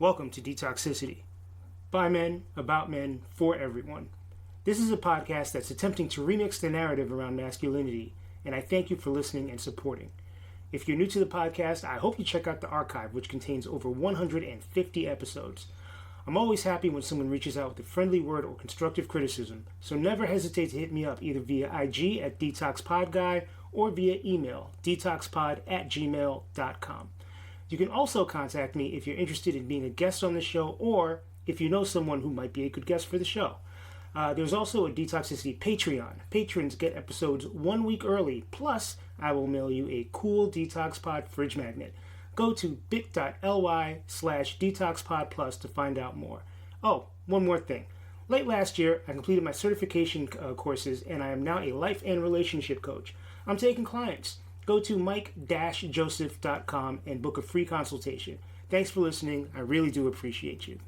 Welcome to Detoxicity. By men, about men, for everyone. This is a podcast that's attempting to remix the narrative around masculinity, and I thank you for listening and supporting. If you're new to the podcast, I hope you check out the archive, which contains over 150 episodes. I'm always happy when someone reaches out with a friendly word or constructive criticism, so never hesitate to hit me up either via IG at DetoxPodGuy or via email, detoxpod@gmail.com. You can also contact me if you're interested in being a guest on the show or if you know someone who might be a good guest for the show. There's also a Detoxicity Patreon. Patrons get episodes 1 week early, plus I will mail you a cool DetoxPod fridge magnet. Go to bit.ly/DetoxPodPlus to find out more. Oh, one more thing. Late last year, I completed my certification courses, and I am now a life and relationship coach. I'm taking clients. Go to mike-joseph.com and book a free consultation. Thanks for listening. I really do appreciate you.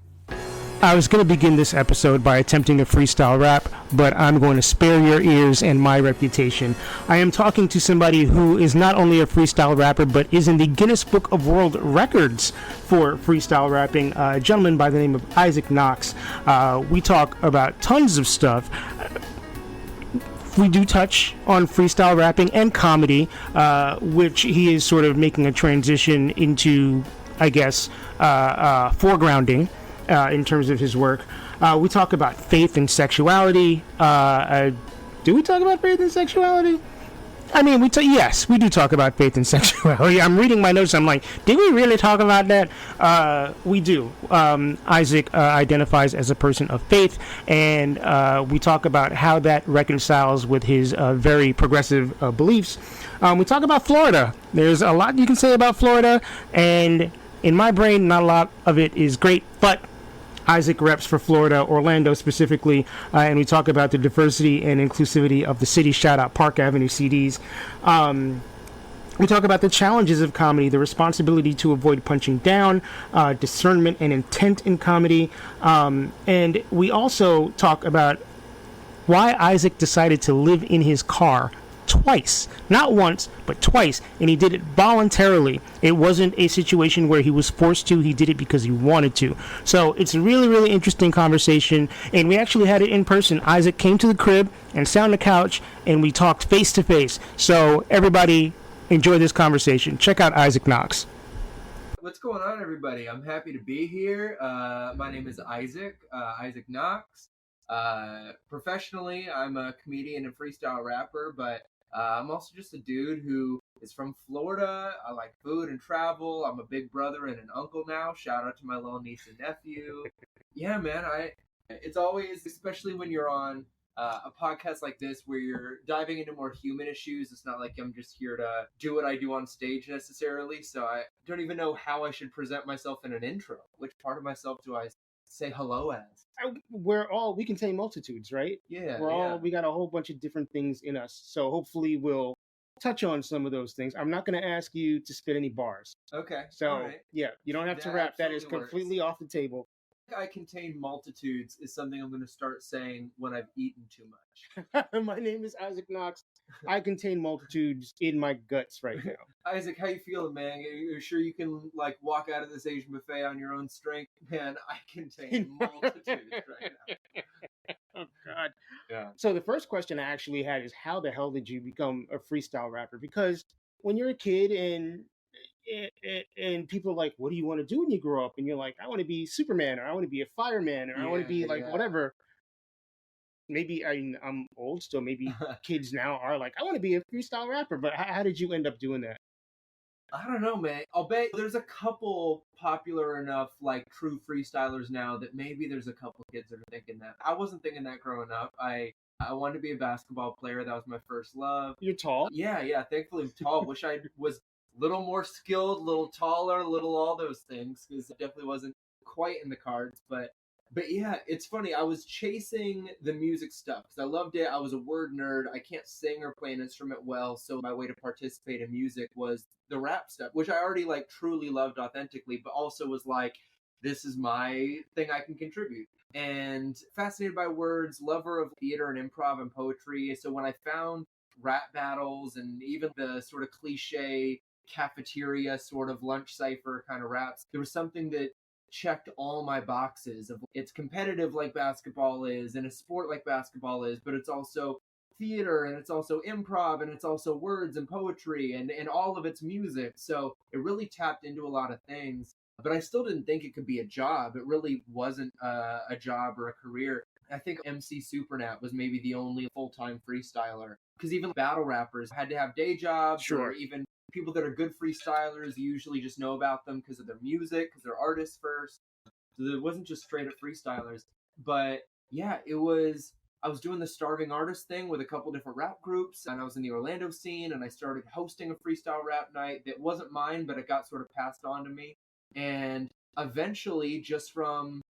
I was going to begin this episode by attempting a freestyle rap, but I'm going to spare your ears and my reputation. I am talking to somebody who is not only a freestyle rapper, but is in the Guinness Book of World Records for freestyle rapping, a gentleman by the name of Isaac Knox. We talk about tons of stuff. We do touch on freestyle rapping and comedy, which he is sort of making a transition into, I guess, foregrounding in terms of his work. We talk about faith and sexuality. Do we talk about faith and sexuality? I mean, yes, we do talk about faith and sexuality. I'm reading my notes. I'm like, did we really talk about that? We do. Isaac identifies as a person of faith, and we talk about how that reconciles with his very progressive beliefs. We talk about Florida. There's a lot you can say about Florida, and in my brain, not a lot of it is great, but Isaac reps for Florida, Orlando specifically, and we talk about the diversity and inclusivity of the city. Shout out Park Avenue CDs. We talk about the challenges of comedy, the responsibility to avoid punching down, discernment and intent in comedy, and we also talk about why Isaac decided to live in his car twice, not once, but twice, and he did it voluntarily. It wasn't a situation where he was forced to. He did it because he wanted to. So it's a really, really interesting conversation, and we actually had it in person. Isaac came to the crib and sat on the couch, and we talked face to face. So everybody enjoy this conversation. Check out Isaac Knox. What's going on, everybody? I'm happy to be here. My name is Isaac Knox. Professionally, I'm a comedian and freestyle rapper, but I'm also just a dude who is from Florida. I like food and travel. I'm a big brother and an uncle now. Shout out to my little niece and nephew. Yeah, man. It's always, especially when you're on a podcast like this where you're diving into more human issues. It's not like I'm just here to do what I do on stage necessarily. So I don't even know how I should present myself in an intro. Which part of myself do I say hello as? We contain multitudes, right? Yeah, We got a whole bunch of different things in us. So hopefully we'll touch on some of those things. I'm not going to ask you to spit any bars. Okay. So, right. Yeah, you don't have to rap. That is completely off the table. I contain multitudes is something I'm going to start saying when I've eaten too much. My name is Isaac Knox. I contain multitudes in my guts right now. Isaac, how you feeling, man? Are you sure you can walk out of this Asian buffet on your own strength? Man, I contain multitudes right now. Oh God. Yeah. So the first question I actually had is, how the hell did you become a freestyle rapper? Because when you're a kid and people are like, what do you want to do when you grow up? And you're like, I want to be Superman, or I want to be a fireman, or I want to be whatever. Maybe I'm old still. Maybe kids now are like, I want to be a freestyle rapper. But how did you end up doing that? I don't know, man. I'll bet there's a couple popular enough, true freestylers now that maybe there's a couple kids that are thinking that. I wasn't thinking that growing up. I wanted to be a basketball player. That was my first love. You're tall? Yeah. Thankfully, I'm tall. Wish I was a little more skilled, a little taller, a little all those things, because it definitely wasn't quite in the cards. But yeah, it's funny. I was chasing the music stuff because I loved it. I was a word nerd. I can't sing or play an instrument well, so my way to participate in music was the rap stuff, which I already truly loved authentically, but also was this is my thing I can contribute. And fascinated by words, lover of theater and improv and poetry. So when I found rap battles and even the sort of cliche cafeteria sort of lunch cipher kind of raps, there was something that checked all my boxes of it's competitive like basketball is and a sport like basketball is, but it's also theater and it's also improv and it's also words and poetry and all of it's music. So it really tapped into a lot of things, but I still didn't think it could be a job. It really wasn't a job or a career. I think MC Supernat was maybe the only full-time freestyler, because even battle rappers had to have day jobs. Sure. Or even people that are good freestylers, you usually just know about them because of their music, because they're artists first. So it wasn't just straight up freestylers. But yeah, I was doing the starving artist thing with a couple different rap groups, and I was in the Orlando scene, and I started hosting a freestyle rap night that wasn't mine, but it got sort of passed on to me. And eventually, just from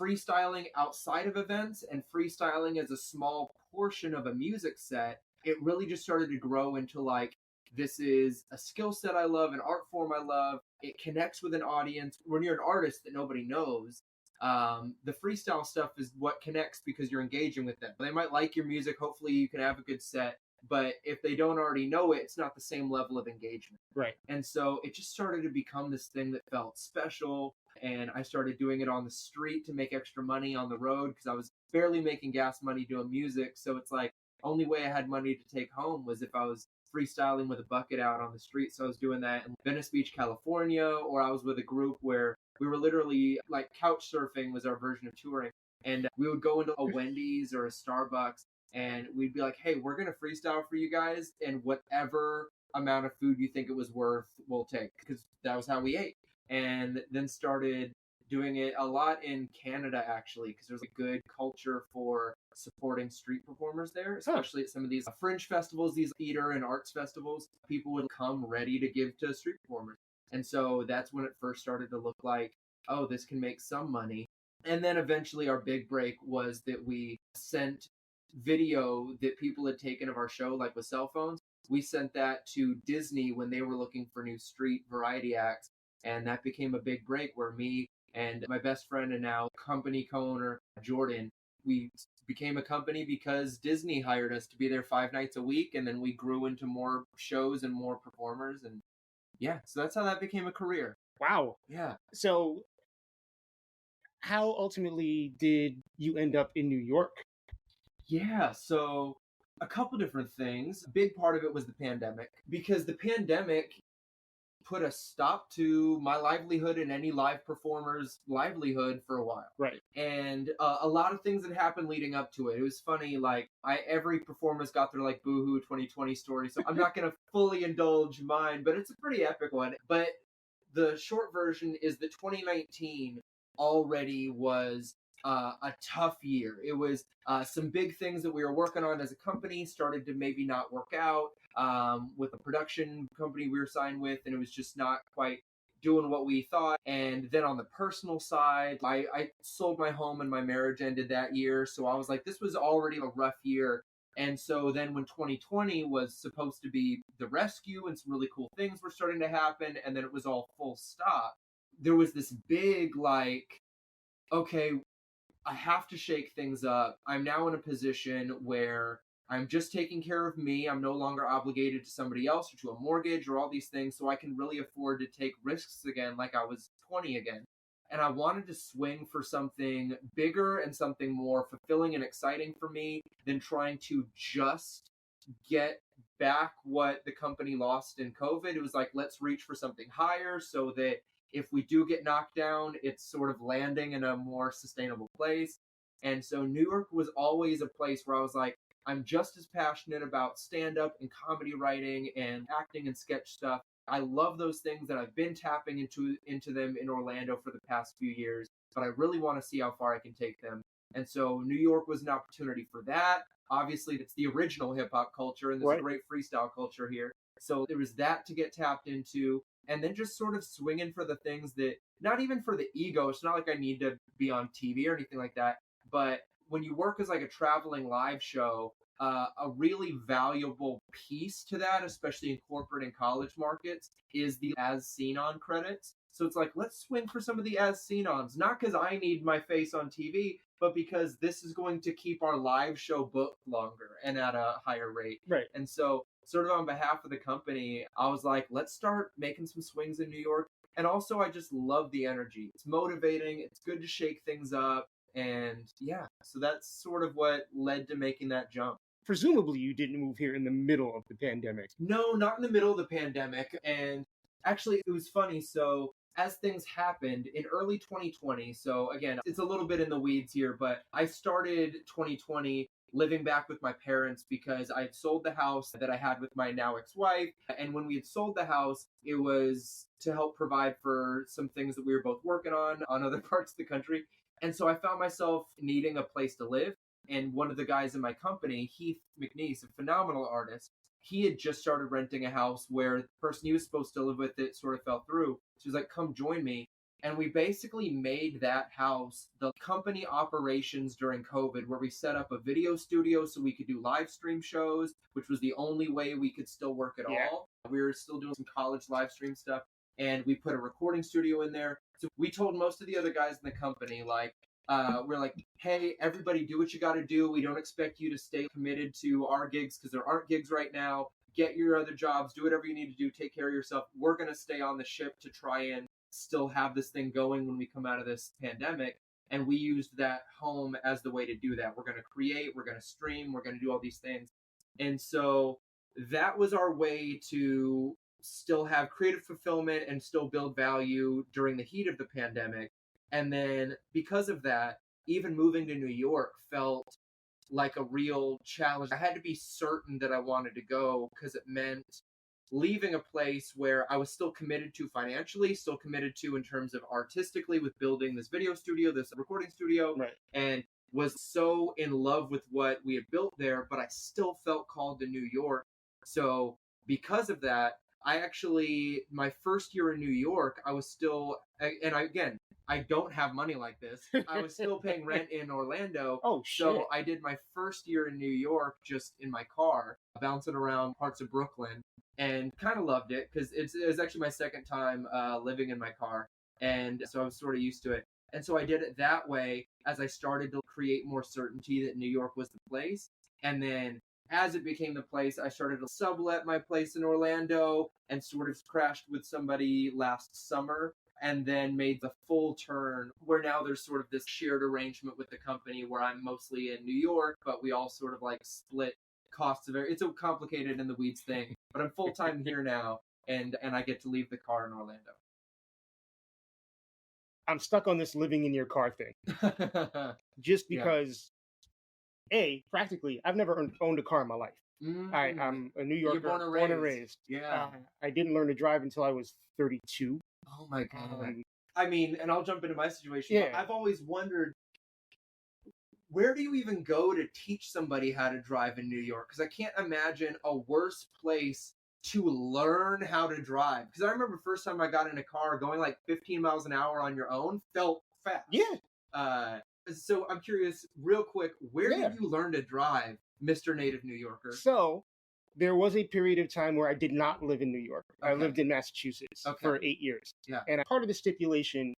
freestyling outside of events and freestyling as a small portion of a music set, it really just started to grow into like, this is a skill set I love, an art form I love. It connects with an audience. When you're an artist that nobody knows, the freestyle stuff is what connects because you're engaging with them. They might like your music. Hopefully you can have a good set. But if they don't already know it, it's not the same level of engagement. Right. And so it just started to become this thing that felt special. And I started doing it on the street to make extra money on the road because I was barely making gas money doing music. So it's like, only way I had money to take home was if I was freestyling with a bucket out on the street. So I was doing that in Venice Beach, California, or I was with a group where we were literally like couch surfing was our version of touring. And we would go into a Wendy's or a Starbucks and we'd be like, hey, we're going to freestyle for you guys. And whatever amount of food you think it was worth, we'll take, because that was how we ate. And then started doing it a lot in Canada, actually, because there's a good culture for supporting street performers there, especially at some of these fringe festivals, these theater and arts festivals. People would come ready to give to street performers. And so that's when it first started to look like, oh, this can make some money. And then eventually our big break was that we sent video that people had taken of our show, like with cell phones. We sent that to Disney when they were looking for new street variety acts. And that became a big break where me and my best friend and now company co-owner, Jordan, we became a company because Disney hired us to be there 5 nights a week. And then we grew into more shows and more performers. And yeah, so that's how that became a career. Wow. Yeah. So how ultimately did you end up in New York? Yeah, so a couple different things. A big part of it was the pandemic, because the pandemic put a stop to my livelihood and any live performer's livelihood for a while. Right. And a lot of things that happened leading up to it. It was funny, like every performer's got their like boohoo 2020 story, so I'm not going to fully indulge mine, but it's a pretty epic one. But the short version is that 2019 already was a tough year. It was some big things that we were working on as a company started to maybe not work out with a production company we were signed with, and it was just not quite doing what we thought. And then on the personal side, I sold my home and my marriage ended that year. So I was like, this was already a rough year. And so then when 2020 was supposed to be the rescue and some really cool things were starting to happen, and then it was all full stop, there was this big like, okay, I have to shake things up. I'm now in a position where I'm just taking care of me. I'm no longer obligated to somebody else or to a mortgage or all these things, so I can really afford to take risks again like I was 20 again. And I wanted to swing for something bigger and something more fulfilling and exciting for me than trying to just get back what the company lost in COVID. It was like, let's reach for something higher so that if we do get knocked down, it's sort of landing in a more sustainable place. And so New York was always a place where I was like, I'm just as passionate about stand-up and comedy writing and acting and sketch stuff. I love those things, and I've been tapping into them in Orlando for the past few years, but I really want to see how far I can take them. And so New York was an opportunity for that. Obviously, it's the original hip-hop culture, and there's a great freestyle culture here. So there was that to get tapped into. And then just sort of swinging for the things that, not even for the ego, it's not like I need to be on TV or anything like that, but when you work as like a traveling live show, a really valuable piece to that, especially in corporate and college markets, is the as seen on credits. So it's like, let's swing for some of the as seen ons, not because I need my face on TV, but because this is going to keep our live show booked longer and at a higher rate. Right. And so sort of on behalf of the company, I was like, let's start making some swings in New York. And also, I just love the energy. It's motivating. It's good to shake things up. And yeah, so that's sort of what led to making that jump. Presumably, you didn't move here in the middle of the pandemic. No, not in the middle of the pandemic. And actually, it was funny. So, as things happened in early 2020, so again, it's a little bit in the weeds here, but I started 2020 living back with my parents because I had sold the house that I had with my now ex-wife. And when we had sold the house, it was to help provide for some things that we were both working on other parts of the country. And so I found myself needing a place to live. And one of the guys in my company, Heath McNeese, a phenomenal artist, he had just started renting a house where the person he was supposed to live with it sort of fell through. So he was like, come join me. And we basically made that house the company operations during COVID, where we set up a video studio so we could do live stream shows, which was the only way we could still work at all. We were still doing some college live stream stuff. And we put a recording studio in there. So we told most of the other guys in the company, like, we're like, hey, everybody do what you got to do. We don't expect you to stay committed to our gigs because there aren't gigs right now. Get your other jobs, do whatever you need to do, take care of yourself. We're going to stay on the ship to try and still have this thing going when we come out of this pandemic. And we used that home as the way to do that. We're going to create, we're going to stream, we're going to do all these things. And so that was our way to still have creative fulfillment and still build value during the heat of the pandemic. And then because of that, even moving to New York felt like a real challenge. I had to be certain that I wanted to go because it meant leaving a place where I was still committed to financially, still committed to in terms of artistically with building this video studio, this recording studio, Right. and was so in love with what we had built there, but I still felt called to New York. So because of that, I actually, my first year in New York, I was still, and I don't have money like this. I was still paying rent in Orlando. Oh, shit. So I did my first year in New York just in my car, bouncing around parts of Brooklyn, and kind of loved it because it was actually my second time living in my car. And so I was sort of used to it. And so I did it that way as I started to create more certainty that New York was the place. And then as it became the place, I started to sublet my place in Orlando and sort of crashed with somebody last summer and then made the full turn where now there's sort of this shared arrangement with the company where I'm mostly in New York, but we all sort of like split costs of it. It's a complicated in the weeds thing, but I'm full-time here now and I get to leave the car in Orlando. I'm stuck on this living in your car thing. Just because, practically, I've never owned a car in my life. I'm a New Yorker, You're born and raised. Yeah. I didn't learn to drive until I was 32. Oh my God. I mean, and I'll jump into my situation. Yeah. I've always wondered, where do you even go to teach somebody how to drive in New York? Because I can't imagine a worse place to learn how to drive. Because I remember first time I got in a car going like 15 miles an hour on your own felt fast. Yeah. So I'm curious, real quick, where did you learn to drive, Mr. Native New Yorker? So there was a period of time where I did not live in New York. Okay. I lived in Massachusetts for 8 years. Yeah. And part of the stipulation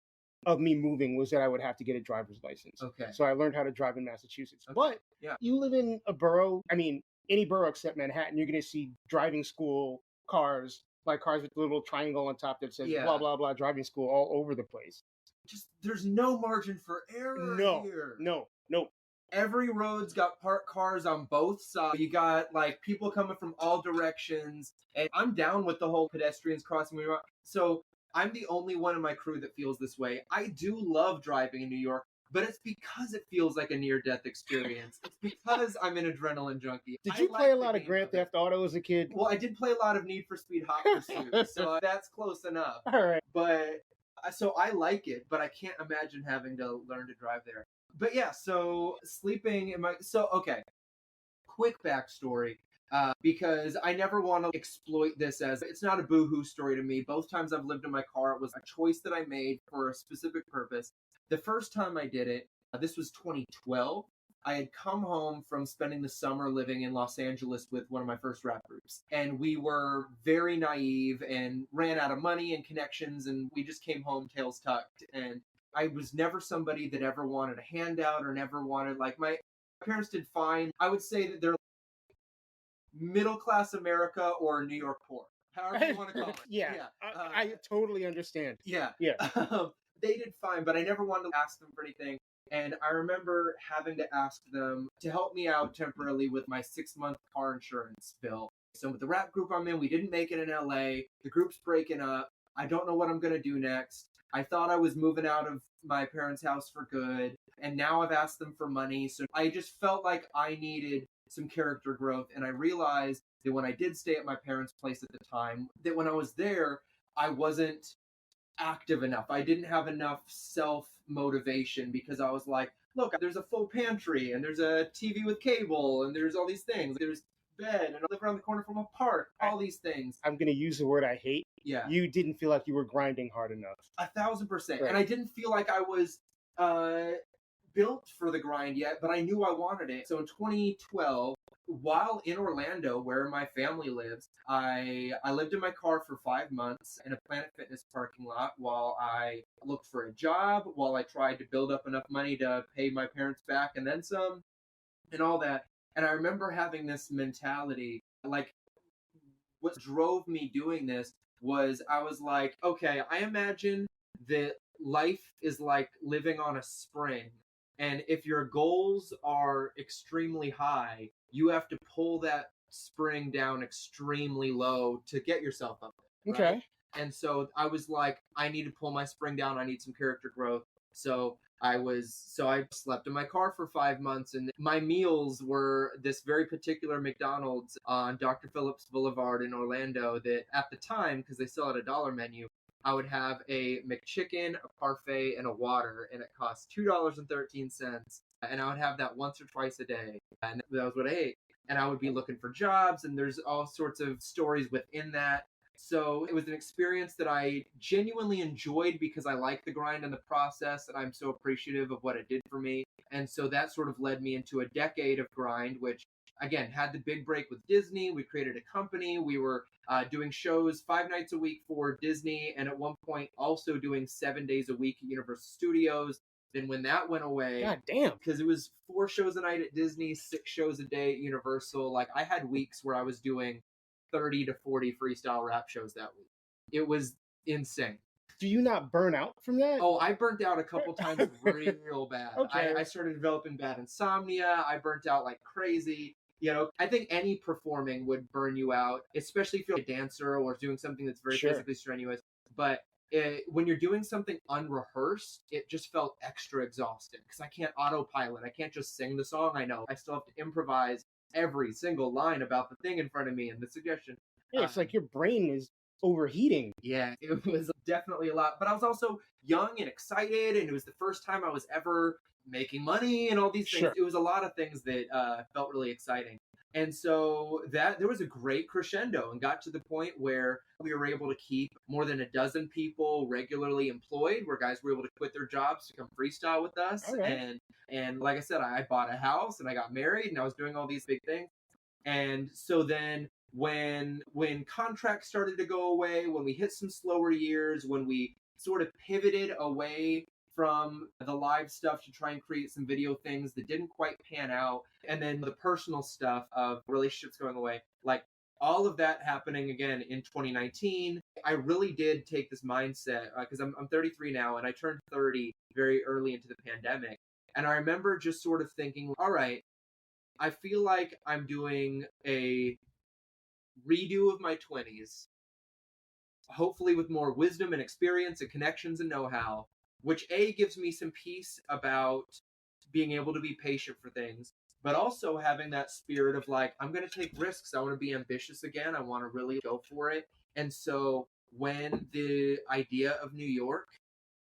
of me moving was that I would have to get a driver's license. Okay. So I learned how to drive in Massachusetts. Okay. But Yeah. you live in a borough, I mean, any borough except Manhattan, you're going to see driving school cars, like cars with the little triangle on top that says blah, blah, blah, driving school all over the place. Just, there's no margin for error here. No. Every road's got parked cars on both sides. You got like people coming from all directions. And I'm down with the whole pedestrians crossing me around. So I'm the only one in my crew that feels this way. I do love driving in New York, but it's because it feels like a near-death experience. It's because I'm an adrenaline junkie. Did you play a lot of Grand Theft Auto as a kid? Well, I did play a lot of Need for Speed Hot Pursuit, so that's close enough. All right. But so I like it, but I can't imagine having to learn to drive there. But yeah, so sleeping in my... So, okay. Quick backstory. Because I never want to exploit this as... It's not a boo-hoo story to me. Both times I've lived in my car, it was a choice that I made for a specific purpose. The first time I did it, this was 2012. I had come home from spending the summer living in Los Angeles with one of my first rap groups. And we were very naive and ran out of money and connections, and we just came home tails tucked. And I was never somebody that ever wanted a handout or never wanted, like, my parents did fine. I would say that they're middle-class America or New York poor. however you want to call it. Yeah, I totally understand. Yeah. Yeah. They did fine, but I never wanted to ask them for anything. And I remember having to ask them to help me out temporarily with my 6-month car insurance bill. So with the rap group I'm in, we didn't make it in LA. The group's breaking up. I don't know what I'm going to do next. I thought I was moving out of my parents' house for good. And now I've asked them for money. So I just felt like I needed some character growth. And I realized that when I did stay at my parents' place at the time, that when I was there, I wasn't active enough. I didn't have enough self-motivation because I was like, look, there's a full pantry and there's a TV with cable and there's all these things. There's bed and I live around the corner from a park, all these things. I'm going to use the word I hate. Yeah. You didn't feel like you were grinding hard enough. 1,000%. Right. And I didn't feel like I was built for the grind yet, but I knew I wanted it. So in 2012, while in Orlando, where my family lives, I lived in my car for 5 months in a Planet Fitness parking lot while I looked for a job, while I tried to build up enough money to pay my parents back and then some, and all that. And I remember having this mentality, like, what drove me doing this was I was like, okay, I imagine that life is like living on a spring. And if your goals are extremely high, you have to pull that spring down extremely low to get yourself up there. Right? Okay. And so I was like, I need to pull my spring down. I need some character growth. So I slept in my car for 5 months, and my meals were this very particular McDonald's on Dr. Phillips Boulevard in Orlando that at the time, because they still had a dollar menu, I would have a McChicken, a parfait, and a water, and it cost $2.13. And I would have that once or twice a day. And that was what I ate. And I would be looking for jobs, and there's all sorts of stories within that. So it was an experience that I genuinely enjoyed because I like the grind and the process, and I'm so appreciative of what it did for me. And so that sort of led me into a decade of grind, which, again, had the big break with Disney. We created a company. We were doing shows 5 nights a week for Disney, and at one point also doing 7 days a week at Universal Studios. Then when that went away, God damn, because it was 4 shows a night at Disney, 6 shows a day at Universal. Like, I had weeks where I was doing 30 to 40 freestyle rap shows that week. It was insane. Do you not burn out from that? Oh, I burnt out a couple times real bad. Okay. I started developing bad insomnia. I burnt out like crazy. You know, I think any performing would burn you out, especially if you're a dancer or doing something that's very physically strenuous. But when you're doing something unrehearsed, it just felt extra exhausting because I can't autopilot. I can't just sing the song I know. I still have to improvise every single line about the thing in front of me and the suggestion. Yeah, it's like your brain is overheating. Yeah, it was definitely a lot. But I was also young and excited, and it was the first time I was ever making money and all these things. Sure. It was a lot of things that felt really exciting. And so there was a great crescendo and got to the point where we were able to keep more than a dozen people regularly employed, where guys were able to quit their jobs to come freestyle with us. Okay. And like I said, I bought a house and I got married and I was doing all these big things. And so then when contracts started to go away, when we hit some slower years, when we sort of pivoted away from the live stuff to try and create some video things that didn't quite pan out, and then the personal stuff of relationships going away, like all of that happening again in 2019, I really did take this mindset because I'm 33 now, and I turned 30 very early into the pandemic. And I remember just sort of thinking, all right, I feel like I'm doing a redo of my 20s, hopefully with more wisdom and experience and connections and know-how, which gives me some peace about being able to be patient for things, but also having that spirit of like, I'm going to take risks. I want to be ambitious again. I want to really go for it. And so when the idea of New York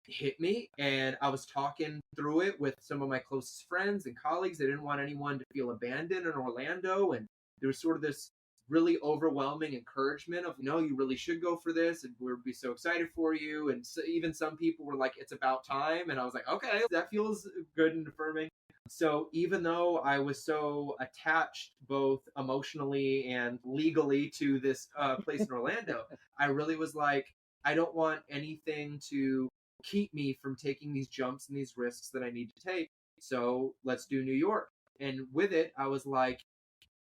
hit me and I was talking through it with some of my closest friends and colleagues, I didn't want anyone to feel abandoned in Orlando. And there was sort of this really overwhelming encouragement of, no, you really should go for this, and we'll be so excited for you. And so even some people were like, it's about time. And I was like, okay, that feels good and affirming. So even though I was so attached both emotionally and legally to this place in Orlando, I really was like, I don't want anything to keep me from taking these jumps and these risks that I need to take. So let's do New York. And with it, I was like,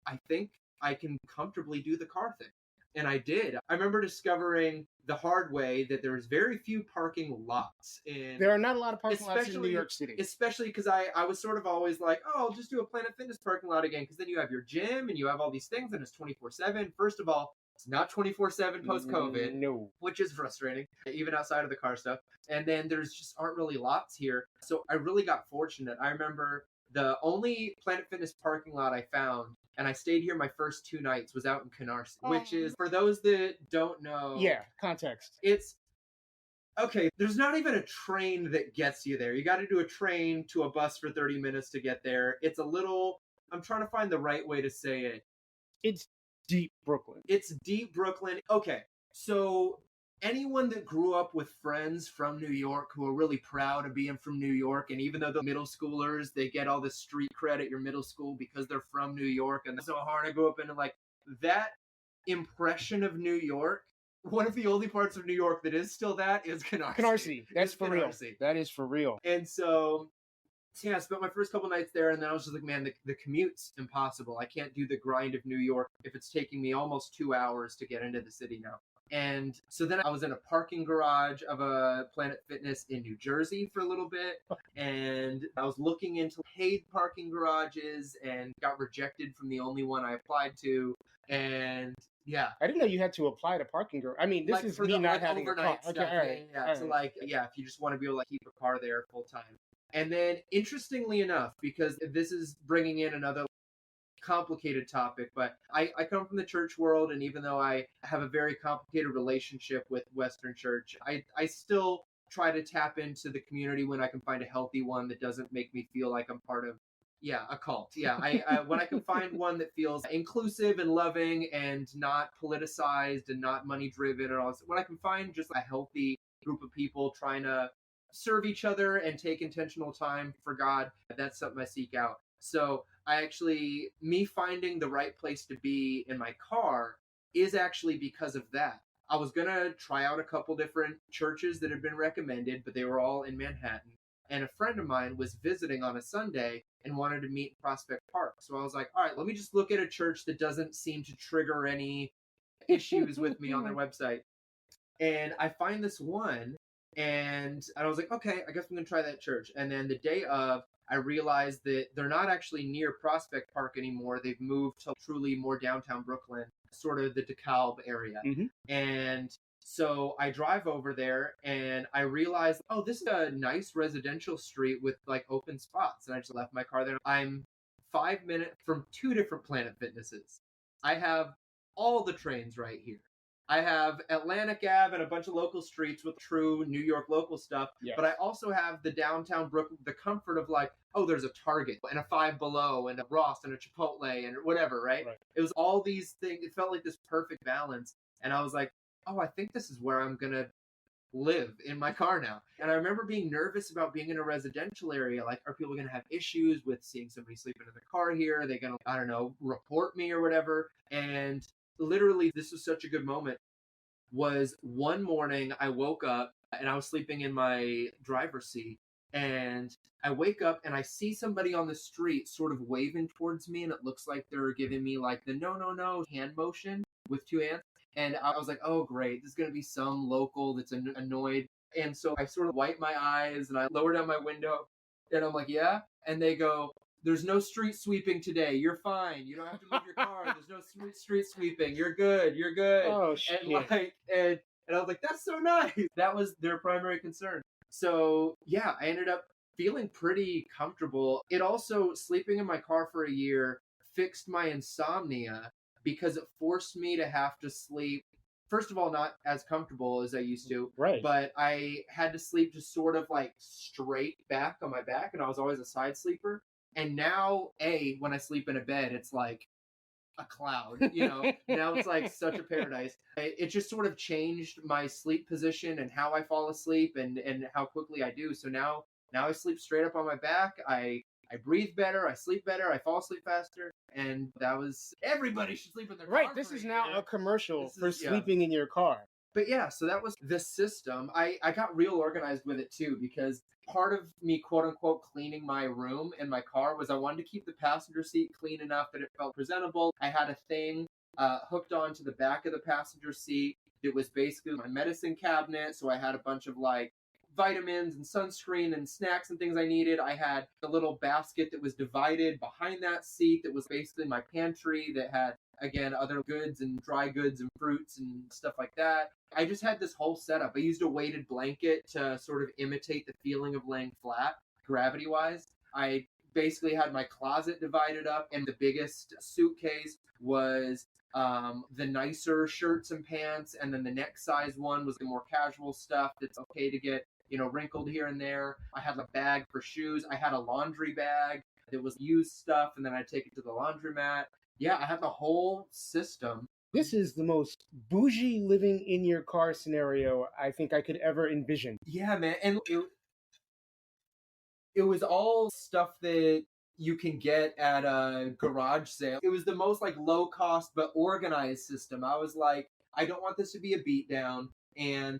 I think I can comfortably do the car thing. And I did. I remember discovering the hard way that there's very few parking lots in. There are not a lot of parking lots in New York City. Especially because I was sort of always like, oh, I'll just do a Planet Fitness parking lot again, because then you have your gym and you have all these things and it's 24/7. First of all, it's not 24/7 post-COVID, No. which is frustrating, even outside of the car stuff. And then there's just aren't really lots here. So I really got fortunate. I remember the only Planet Fitness parking lot I found, and I stayed here my first 2 nights, was out in Canarsie, which is, for those that don't know. Yeah, context. It's, okay, there's not even a train that gets you there. You got to do a train to a bus for 30 minutes to get there. It's a little, I'm trying to find the right way to say it. It's deep Brooklyn. It's deep Brooklyn. Okay, so anyone that grew up with friends from New York who are really proud of being from New York, and even though the middle schoolers, they get all this street cred at your middle school because they're from New York, and that's so hard. I grew up in, like, that impression of New York. One of the only parts of New York that is still that is Canarsie. Canarsie. That's for real. That is for real. And so yeah, I spent my first couple nights there, and then I was just like, man, the commute's impossible. I can't do the grind of New York if it's taking me almost 2 hours to get into the city now. And so then I was in a parking garage of a Planet Fitness in New Jersey for a little bit, and I was looking into paid parking garages and got rejected from the only one I applied to. And yeah, I didn't know you had to apply to parking garage. I mean, this like is for me the, not like, having a car. overnight stuff. Okay, all right. Yeah. All So right. like, yeah, if you just want to be able to keep a car there full time. And then, interestingly enough, because this is bringing in another complicated topic, but I come from the church world, and even though I have a very complicated relationship with Western church, I still try to tap into the community when I can find a healthy one that doesn't make me feel like I'm part of, a cult. Yeah, I when I can find one that feels inclusive and loving and not politicized and not money driven and all this, when I can find just a healthy group of people trying to serve each other and take intentional time for God, that's something I seek out. So me finding the right place to be in my car is actually because of that. I was going to try out a couple different churches that had been recommended, but they were all in Manhattan. And a friend of mine was visiting on a Sunday and wanted to meet in Prospect Park. So I was like, all right, let me just look at a church that doesn't seem to trigger any issues with me on their website. And I find this one, and I was like, okay, I guess I'm going to try that church. And then the day of, I realized that they're not actually near Prospect Park anymore. They've moved to truly more downtown Brooklyn, sort of the DeKalb area. Mhm. And so I drive over there, and I realized, oh, this is a nice residential street with like open spots. And I just left my car there. I'm 5 minutes from 2 different Planet Fitnesses. I have all the trains right here. I have Atlantic Ave and a bunch of local streets with true New York local stuff. Yes. But I also have the downtown Brooklyn, the comfort of like, oh, there's a Target and a Five Below and a Ross and a Chipotle and whatever, right? It was all these things. It felt like this perfect balance. And I was like, oh, I think this is where I'm going to live in my car now. And I remember being nervous about being in a residential area. Like, are people going to have issues with seeing somebody sleeping in the car here? Are they going to, I don't know, report me or whatever? And literally, this was such a good moment. Was one morning I woke up and I was sleeping in my driver's seat, and I wake up and I see somebody on the street sort of waving towards me, and it looks like they're giving me like the no hand motion with 2 hands. And I was like, oh great, this is going to be some local that's annoyed. And so I sort of wipe my eyes and I lower down my window, and I'm like, yeah. And they go, there's no street sweeping today. You're fine. You don't have to move your car. There's no street sweeping. You're good. You're good. Oh, shit. And I was like, that's so nice. That was their primary concern. So yeah, I ended up feeling pretty comfortable. It also, sleeping in my car for a year fixed my insomnia because it forced me to have to sleep, first of all, not as comfortable as I used to. Right. But I had to sleep just sort of like straight back on my back, and I was always a side sleeper. And now, when I sleep in a bed, it's like a cloud, Now it's like such a paradise. It just sort of changed my sleep position and how I fall asleep and how quickly I do. So now I sleep straight up on my back. I breathe better. I sleep better. I fall asleep faster. And that was, everybody should sleep in their car. Right. This is now a commercial for sleeping in your car. But yeah, so that was the system. I got real organized with it too, because part of me, quote unquote, cleaning my room and my car was I wanted to keep the passenger seat clean enough that it felt presentable. I had a thing hooked onto the back of the passenger seat. It was basically my medicine cabinet. So I had a bunch of like vitamins and sunscreen and snacks and things I needed. I had a little basket that was divided behind that seat that was basically my pantry that had, again, other goods and dry goods and fruits and stuff like that. I just had this whole setup. I used a weighted blanket to sort of imitate the feeling of laying flat, gravity wise. I basically had my closet divided up, and the biggest suitcase was the nicer shirts and pants, and then the next size one was the more casual stuff that's okay to get, wrinkled here and there. I had a bag for shoes. I had a laundry bag that was used stuff, and then I'd take it to the laundromat. Yeah, I had the whole system. This is the most bougie living in your car scenario I think I could ever envision. Yeah, man. And it was all stuff that you can get at a garage sale. It was the most like low cost but organized system. I was like, I don't want this to be a beatdown. And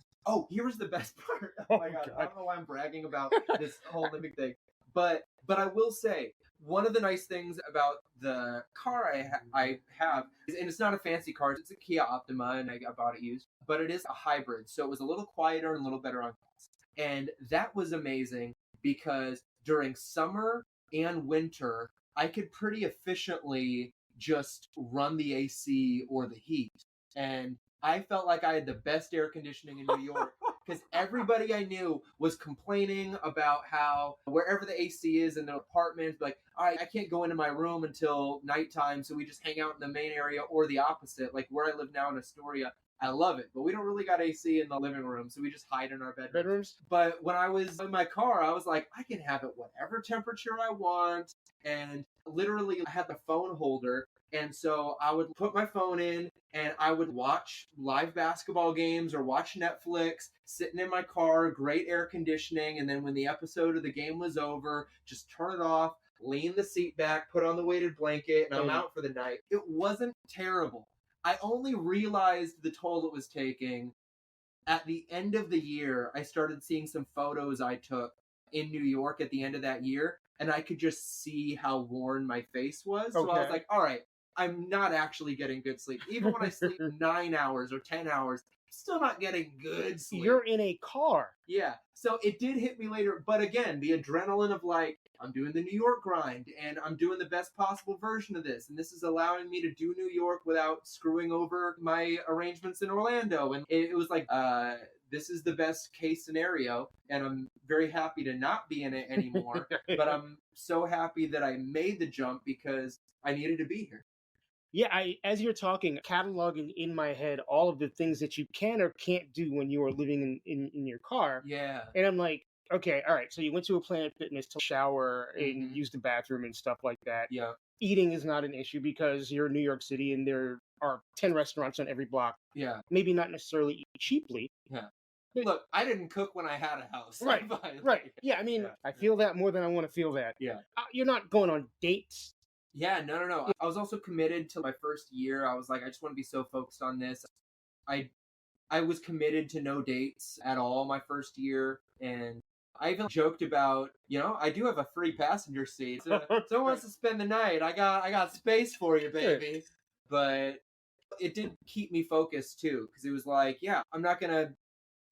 here was the best part. Oh my God. I don't know why I'm bragging about this whole living thing. But I will say, one of the nice things about the car I have, and it's not a fancy car, it's a Kia Optima, and I bought it used, but it is a hybrid. So it was a little quieter and a little better on gas. And that was amazing because during summer and winter, I could pretty efficiently just run the AC or the heat. And I felt like I had the best air conditioning in New York because everybody I knew was complaining about how wherever the AC is in their apartment, like, all right, I can't go into my room until nighttime, so we just hang out in the main area, or the opposite. Like where I live now in Astoria, I love it, but we don't really got AC in the living room, so we just hide in our bedrooms. But when I was in my car, I was like, I can have it whatever temperature I want, and literally I had the phone holder. And so I would put my phone in and I would watch live basketball games or watch Netflix sitting in my car, great air conditioning. And then when the episode of the game was over, just turn it off, lean the seat back, put on the weighted blanket, and I'm out for the night. It wasn't terrible. I only realized the toll it was taking at the end of the year. I started seeing some photos I took in New York at the end of that year, and I could just see how worn my face was. So I was like, all right, I'm not actually getting good sleep. Even when I sleep 9 hours or 10 hours, still not getting good sleep. You're in a car. Yeah. So it did hit me later. But again, the adrenaline of like, I'm doing the New York grind and I'm doing the best possible version of this. And this is allowing me to do New York without screwing over my arrangements in Orlando. And it was like, this is the best case scenario. And I'm very happy to not be in it anymore. But I'm so happy that I made the jump because I needed to be here. Yeah, as you're talking, cataloging in my head all of the things that you can or can't do when you are living in your car. Yeah. And I'm like, okay, all right, so you went to a Planet Fitness to shower and use the bathroom and stuff like that. Yeah. Eating is not an issue because you're in New York City and there are 10 restaurants on every block. Yeah. Maybe not necessarily eat cheaply. Yeah. Look, I didn't cook when I had a house. Right. Right. Yeah, I mean, I feel that more than I want to feel that. Yeah. You're not going on dates. Yeah, no. I was also committed to my first year. I was like, I just want to be so focused on this. I was committed to no dates at all my first year. And I even joked about, I do have a free passenger seat. So someone wants to spend the night. I got space for you, baby. But it did keep me focused too. Because it was like, yeah, I'm not going to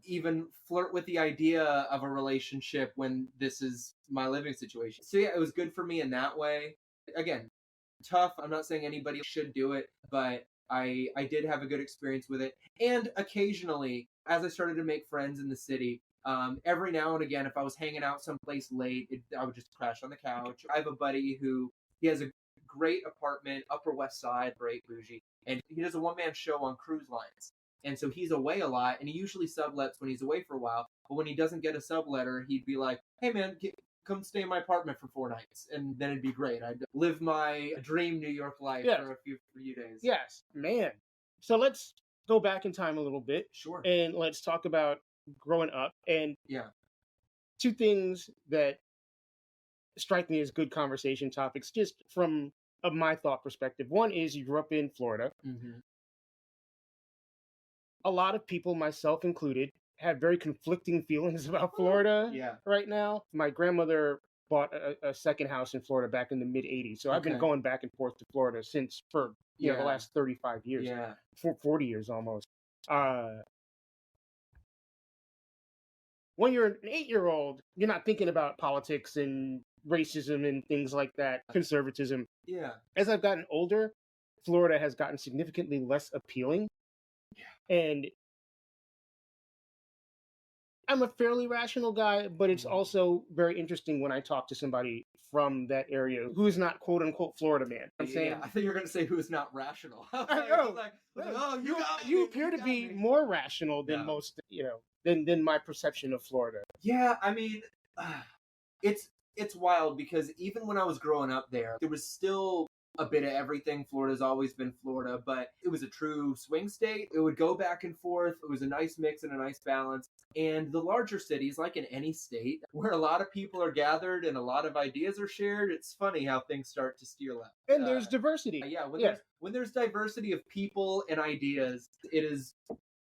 even flirt with the idea of a relationship when this is my living situation. So yeah, it was good for me in that way. Again, tough. I'm not saying anybody should do it, but I did have a good experience with it. And occasionally, as I started to make friends in the city, every now and again, if I was hanging out someplace late, I would just crash on the couch. I have a buddy he has a great apartment, Upper West Side, great bougie, and he does a one-man show on cruise lines. And so he's away a lot, and he usually sublets when he's away for a while. But when he doesn't get a subletter, he'd be like, hey man, come stay in my apartment for 4 nights. And then it'd be great. I'd live my dream New York life for a few days. Yes, man. So let's go back in time a little bit. Sure. And let's talk about growing up. And 2 things that strike me as good conversation topics, just from my thought perspective. One is you grew up in Florida. Mm-hmm. A lot of people, myself included, have very conflicting feelings about Florida right now. My grandmother bought a second house in Florida back in the mid-'80s. So I've been going back and forth to Florida since for the Yeah. last 35 years, Yeah. 40 years almost. When you're an 8-year-old, you're not thinking about politics and racism and things like that, conservatism. Yeah. As I've gotten older, Florida has gotten significantly less appealing. And I'm a fairly rational guy, but it's also very interesting when I talk to somebody from that area who is not quote unquote Florida man. I'm saying, Yeah, I thought you were gonna say who's not rational. I was I like, know. oh, you got You me, appear to got be me. more rational than No. most, than my perception of Florida. Yeah, I mean, it's wild because even when I was growing up there was still a bit of everything. Florida's always been Florida, but it was a true swing state. It would go back and forth. It was a nice mix and a nice balance. And the larger cities, like in any state, where a lot of people are gathered and a lot of ideas are shared, it's funny how things start to steer left. And there's diversity. Yeah, when there's diversity of people and ideas, it is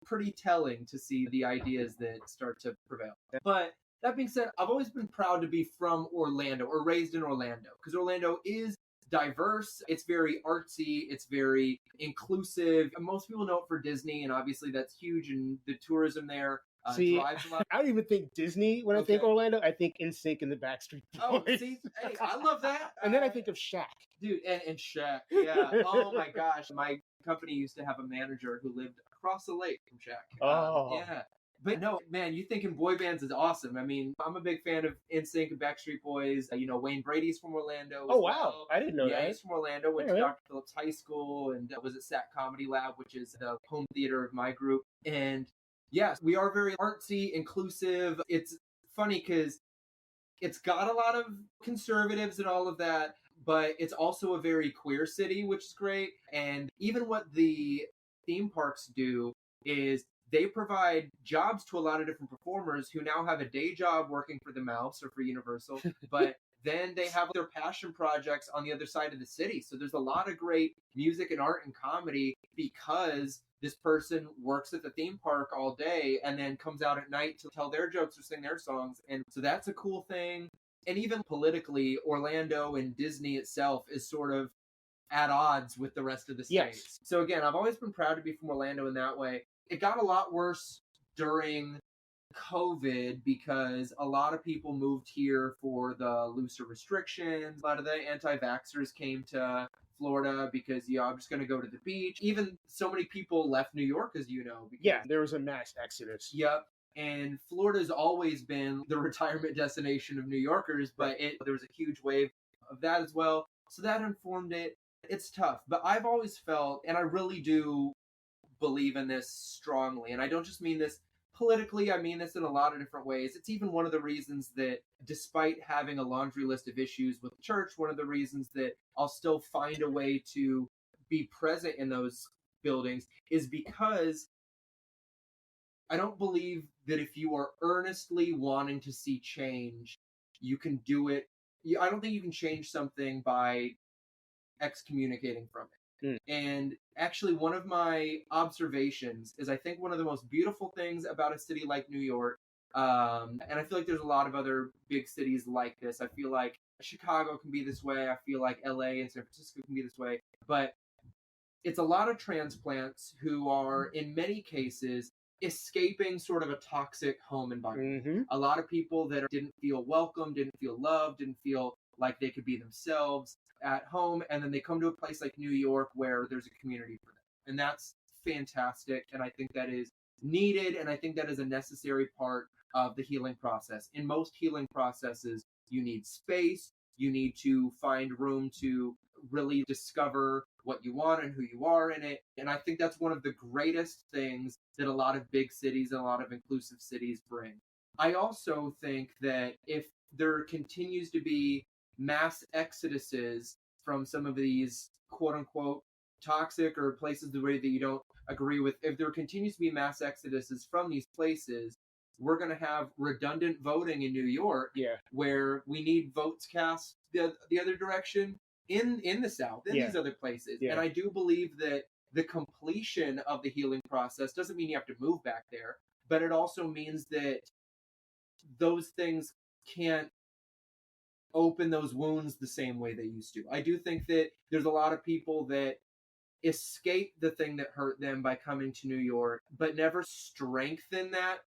pretty telling to see the ideas that start to prevail. But that being said, I've always been proud to be from Orlando or raised in Orlando because Orlando is diverse. It's very artsy. It's very inclusive. Most people know it for Disney, and obviously that's huge, and the tourism there See, drives a lot. I don't even think Disney when I think Okay. Orlando. I think NSYNC and the Backstreet Boys. Oh, see, hey, I love that. And then I think of Shaq. Dude, and Shaq. Yeah. Oh my gosh, my company used to have a manager who lived across the lake from Shaq. Oh. Yeah. But no, man, you thinking boy bands is awesome. I mean, I'm a big fan of NSYNC and Backstreet Boys. Wayne Brady's from Orlando. Oh, wow. I didn't know Yeah, that. he's from Orlando. Went to Alright. Dr. Phillips High School and was at SAT Comedy Lab, which is the home theater of my group. And yes, we are very artsy, inclusive. It's funny because it's got a lot of conservatives and all of that, but it's also a very queer city, which is great. And even what the theme parks do is they provide jobs to a lot of different performers who now have a day job working for the Mouse or for Universal, but then they have their passion projects on the other side of the city. So there's a lot of great music and art and comedy because this person works at the theme park all day and then comes out at night to tell their jokes or sing their songs. And so that's a cool thing. And even politically, Orlando and Disney itself is sort of at odds with the rest of the states. Yes. So again, I've always been proud to be from Orlando in that way. It got a lot worse during COVID because a lot of people moved here for the looser restrictions. A lot of the anti-vaxxers came to Florida because, I'm just going to go to the beach. Even so many people left New York, as you know. Because, Yeah, there was a mass exodus. Yep. And Florida's always been the retirement destination of New Yorkers, but there was a huge wave of that as well. So that informed it. It's tough, but I've always felt, and I really do believe in this strongly, and I don't just mean this politically, I mean this in a lot of different ways. It's even one of the reasons that despite having a laundry list of issues with the church, one of the reasons that I'll still find a way to be present in those buildings is because I don't believe that if you are earnestly wanting to see change, you can do it. I don't think you can change something by excommunicating from it. And actually, one of my observations is I think one of the most beautiful things about a city like New York, and I feel like there's a lot of other big cities like this. I feel like Chicago can be this way. I feel like LA and San Francisco can be this way. But it's a lot of transplants who are, in many cases, escaping sort of a toxic home environment. Mm-hmm. A lot of people that didn't feel welcome, didn't feel loved, didn't feel like they could be themselves at home, and then they come to a place like New York where there's a community for them. And that's fantastic, and I think that is needed, and I think that is a necessary part of the healing process. In most healing processes, you need space, you need to find room to really discover what you want and who you are in it. And I think that's one of the greatest things that a lot of big cities and a lot of inclusive cities bring. I also think that if there continues to be mass exoduses from some of these quote unquote toxic or places the way that you don't agree with, if there continues to be mass exoduses from these places, we're going to have redundant voting in New York, where we need votes cast the other direction in the South, in these other places. And I do believe that the completion of the healing process doesn't mean you have to move back there, but it also means that those things can't open those wounds the same way they used to. I do think that there's a lot of people that escape the thing that hurt them by coming to New York, but never strengthen that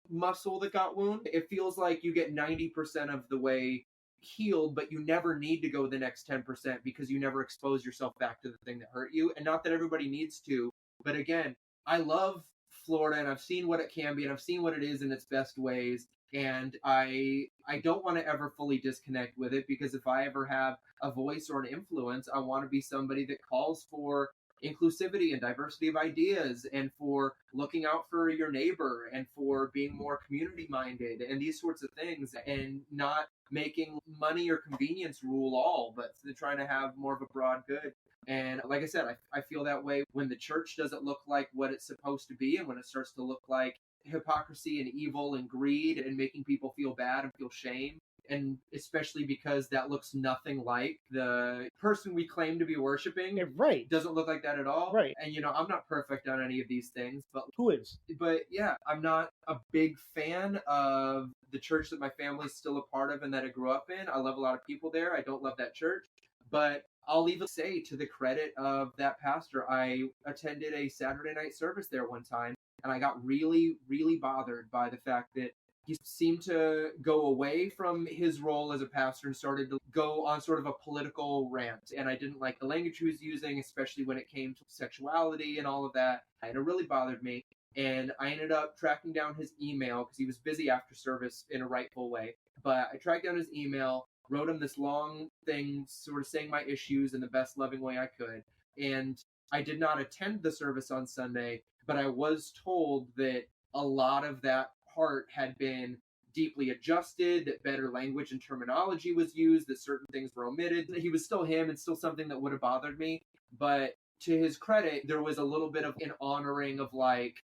muscle that got wounded. It feels like you get 90% of the way healed, but you never need to go the next 10% because you never expose yourself back to the thing that hurt you. And not that everybody needs to, but again, I love Florida and I've seen what it can be and I've seen what it is in its best ways. And I don't want to ever fully disconnect with it, because if I ever have a voice or an influence, I want to be somebody that calls for inclusivity and diversity of ideas, and for looking out for your neighbor, and for being more community minded and these sorts of things, and not making money or convenience rule all, but trying to have more of a broad good. And like I said, I feel that way when the church doesn't look like what it's supposed to be, and when it starts to look like hypocrisy and evil and greed and making people feel bad and feel shame. And especially because that looks nothing like the person we claim to be worshiping. Yeah, right. Doesn't look like that at all. Right. And, I'm not perfect on any of these things, but who is? But yeah, I'm not a big fan of the church that my family's still a part of and that I grew up in. I love a lot of people there. I don't love that church. But I'll even say, to the credit of that pastor, I attended a Saturday night service there one time, and I got really, really bothered by the fact that he seemed to go away from his role as a pastor and started to go on sort of a political rant. And I didn't like the language he was using, especially when it came to sexuality and all of that. And it really bothered me. And I ended up tracking down his email, because he was busy after service in a rightful way. But I tracked down his email, wrote him this long thing, sort of saying my issues in the best loving way I could. And I did not attend the service on Sunday, but I was told that a lot of that part had been deeply adjusted, that better language and terminology was used, that certain things were omitted. He was still him and still something that would have bothered me. But to his credit, there was a little bit of an honoring of like,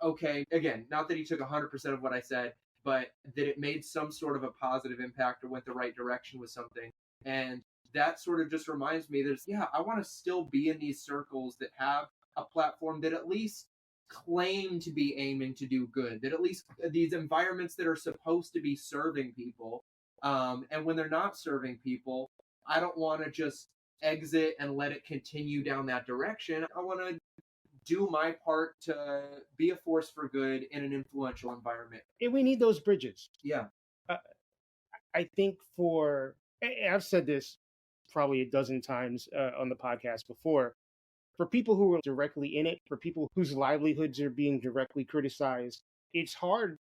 okay, again, not that he took 100% of what I said, but that it made some sort of a positive impact or went the right direction with something. And that sort of just reminds me that, I want to still be in these circles that have a platform that at least claim to be aiming to do good, that at least these environments that are supposed to be serving people, and when they're not serving people, I don't want to just exit and let it continue down that direction. I want to do my part to be a force for good in an influential environment. And we need those bridges. Yeah. I think I've said this probably a dozen times on the podcast before, for people who are directly in it, for people whose livelihoods are being directly criticized, it's hard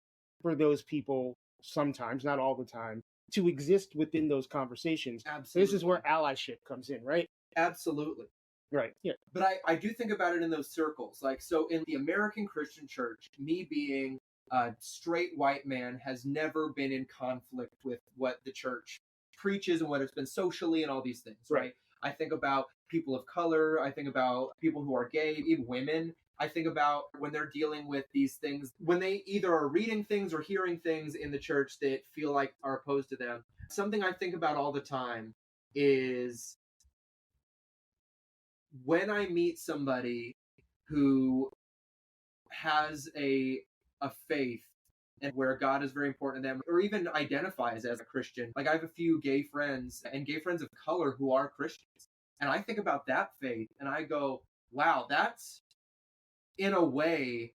for those people sometimes, not all the time, to exist within those conversations. Absolutely. This is where allyship comes in, right? Absolutely. Right. Yeah. But I do think about it in those circles. Like, so in the American Christian church, me being a straight white man has never been in conflict with what the church preaches and what it's been socially and all these things, right? I think about people of color. I think about people who are gay, even women. I think about when they're dealing with these things, when they either are reading things or hearing things in the church that feel like are opposed to them. Something I think about all the time is when I meet somebody who has a faith and where God is very important to them, or even identifies as a Christian. Like, I have a few gay friends and gay friends of color who are Christians. And I think about that faith and I go, wow, that's in a way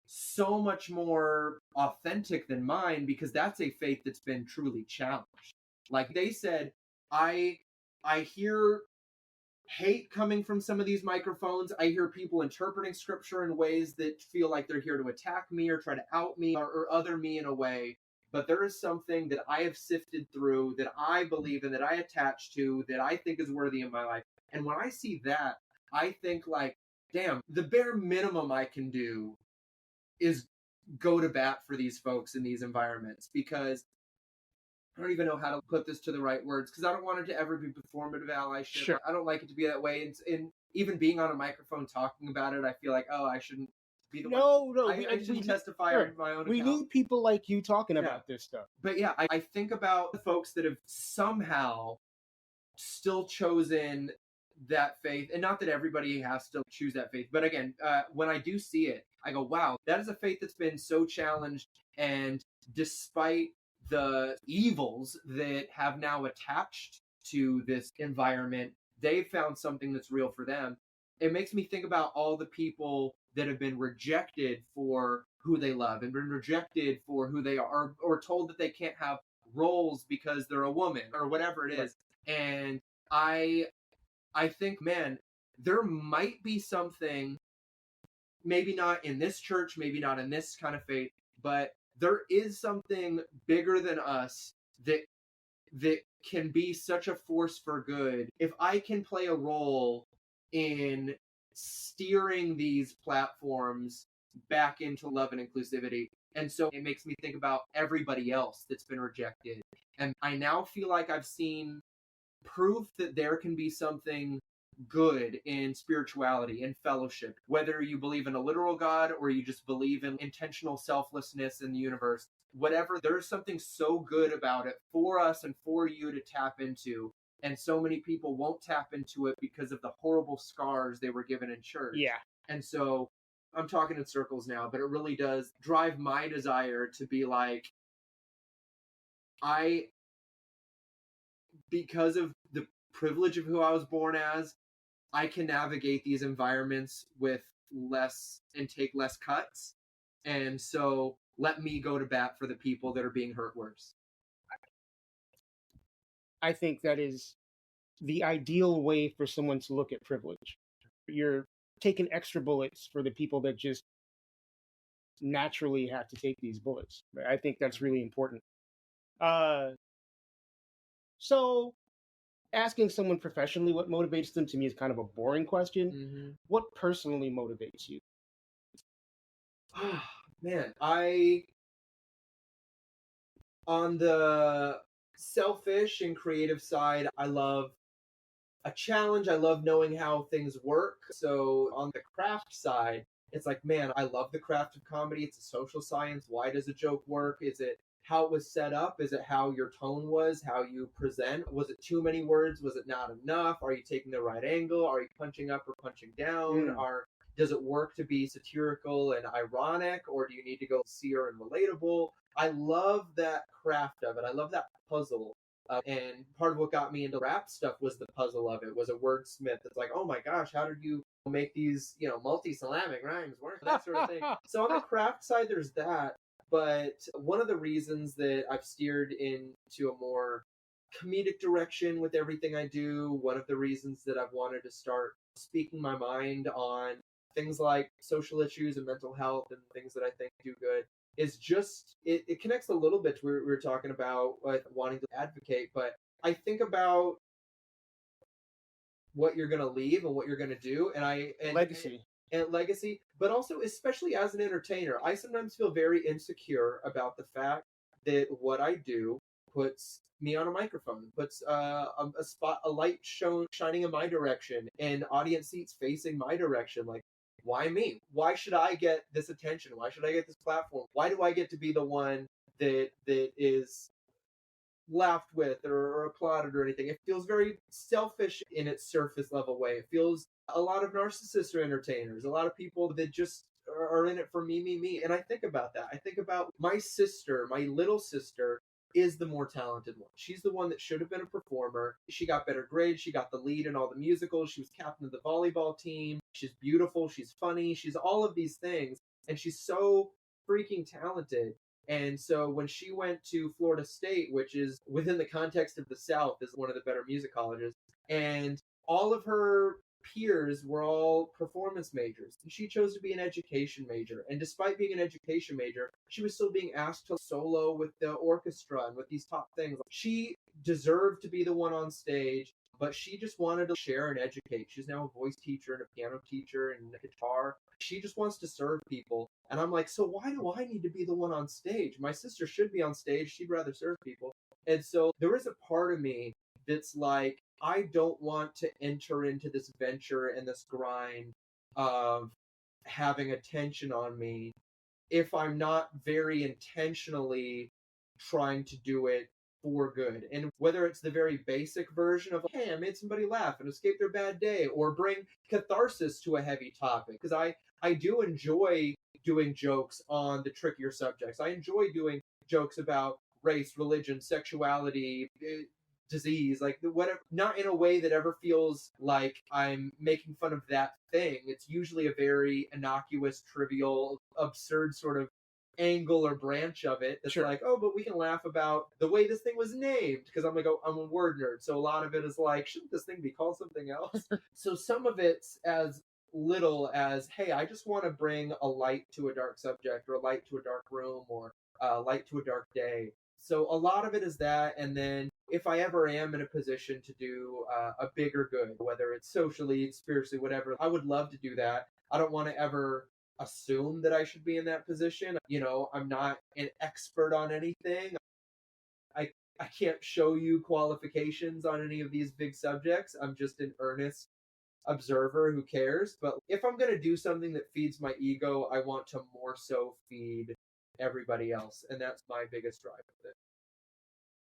so much more authentic than mine, because that's a faith that's been truly challenged. Like they said, I hear hate coming from some of these microphones. I hear people interpreting scripture in ways that feel like they're here to attack me or try to out me or other me in a way. But there is something that I have sifted through, that I believe in, that I attach to, that I think is worthy in my life. And when I see that, I think like, damn, the bare minimum I can do is go to bat for these folks in these environments, because I don't even know how to put this to the right words, because I don't want it to ever be performative allyship. Sure. I don't like it to be that way. And even being on a microphone talking about it, I feel like, oh, I shouldn't be the one. No, I shouldn't testify on my own account. We need people like you talking about this stuff. But yeah, I think about the folks that have somehow still chosen that faith. And not that everybody has to choose that faith. But again, when I do see it, I go, wow, that is a faith that's been so challenged. And despite the evils that have now attached to this environment, they've found something that's real for them. It makes me think about all the people that have been rejected for who they love and been rejected for who they are, or told that they can't have roles because they're a woman or whatever it is. Right. And I think, man, there might be something, maybe not in this church, maybe not in this kind of faith, but there is something bigger than us that can be such a force for good. If I can play a role in steering these platforms back into love and inclusivity. And so it makes me think about everybody else that's been rejected. And I now feel like I've seen proof that there can be something good in spirituality and fellowship, whether you believe in a literal God or you just believe in intentional selflessness in the universe. Whatever, there's something so good about it for us and for you to tap into. And so many people won't tap into it because of the horrible scars they were given in church. Yeah. And so I'm talking in circles now, but it really does drive my desire to be like, because of the privilege of who I was born as, I can navigate these environments with less and take less cuts. And so let me go to bat for the people that are being hurt worse. I think that is the ideal way for someone to look at privilege. You're taking extra bullets for the people that just naturally have to take these bullets. I think that's really important. So asking someone professionally what motivates them, to me, is kind of a boring question. Mm-hmm. What personally motivates you? Man, on the selfish and creative side, I love a challenge. I love knowing how things work. So on the craft side, it's like, man, I love the craft of comedy. It's a social science. Why does a joke work? Is it how it was set up? Is it how your tone was, how you present? Was it too many words? Was it not enough? Are you taking the right angle? Are you punching up or punching down? Does it work to be satirical and ironic, or do you need to go sincere and relatable? I love that craft of it. I love that puzzle. And part of what got me into rap stuff was the puzzle of it, was a wordsmith. It's like, oh my gosh, how did you make these, multi-syllabic rhymes work? That sort of thing. So on the craft side, there's that. But one of the reasons that I've steered into a more comedic direction with everything I do, one of the reasons that I've wanted to start speaking my mind on things like social issues and mental health and things that I think do good, is just, it connects a little bit to what we were talking about, wanting to advocate, but I think about what you're going to leave and what you're going to do, and legacy, but also, especially as an entertainer, I sometimes feel very insecure about the fact that what I do puts me on a microphone, puts a light shining in my direction, and audience seats facing my direction. Like, why me? Why should I get this attention? Why should I get this platform? Why do I get to be the one that is laughed with or applauded or anything? It feels very selfish in its surface level way. It feels, a lot of narcissists are entertainers, a lot of people that just are in it for me. And I think about that. I think about my sister, my little sister, is the more talented one. She's the one that should have been a performer. She got better grades. She got the lead in all the musicals. She was captain of the volleyball team. She's beautiful. She's funny. She's all of these things. And she's so freaking talented. And so when she went to Florida State, which is within the context of the South, is one of the better music colleges, and all of her peers were all performance majors, and she chose to be an education major. And despite being an education major, she was still being asked to solo with the orchestra and with these top things. She deserved to be the one on stage, but she just wanted to share and educate. She's now a voice teacher and a piano teacher and a guitar. She just wants to serve people. And I'm like, so why do I need to be the one on stage? My sister should be on stage. She'd rather serve people. And so there is a part of me that's like, I don't want to enter into this venture and this grind of having attention on me if I'm not very intentionally trying to do it for good. And whether it's the very basic version of, hey, I made somebody laugh and escape their bad day, or bring catharsis to a heavy topic, because I do enjoy doing jokes on the trickier subjects. I enjoy doing jokes about race, religion, sexuality, disease, like whatever, not in a way that ever feels like I'm making fun of that thing. It's usually a very innocuous, trivial, absurd sort of angle or branch of it that's Sure. like, oh, but we can laugh about the way this thing was named because I'm a word nerd. So a lot of it is like, shouldn't this thing be called something else? So some of it's as little as, hey, I just want to bring a light to a dark subject, or a light to a dark room, or a light to a dark day. So a lot of it is that, and then if I ever am in a position to do a bigger good, whether it's socially, spiritually, whatever, I would love to do that. I don't want to ever assume that I should be in that position. I'm not an expert on anything. I I can't show you qualifications on any of these big subjects. I'm just an earnest observer who cares. But if I'm going to do something that feeds my ego, I want to more so feed everybody else. And that's my biggest drive with it.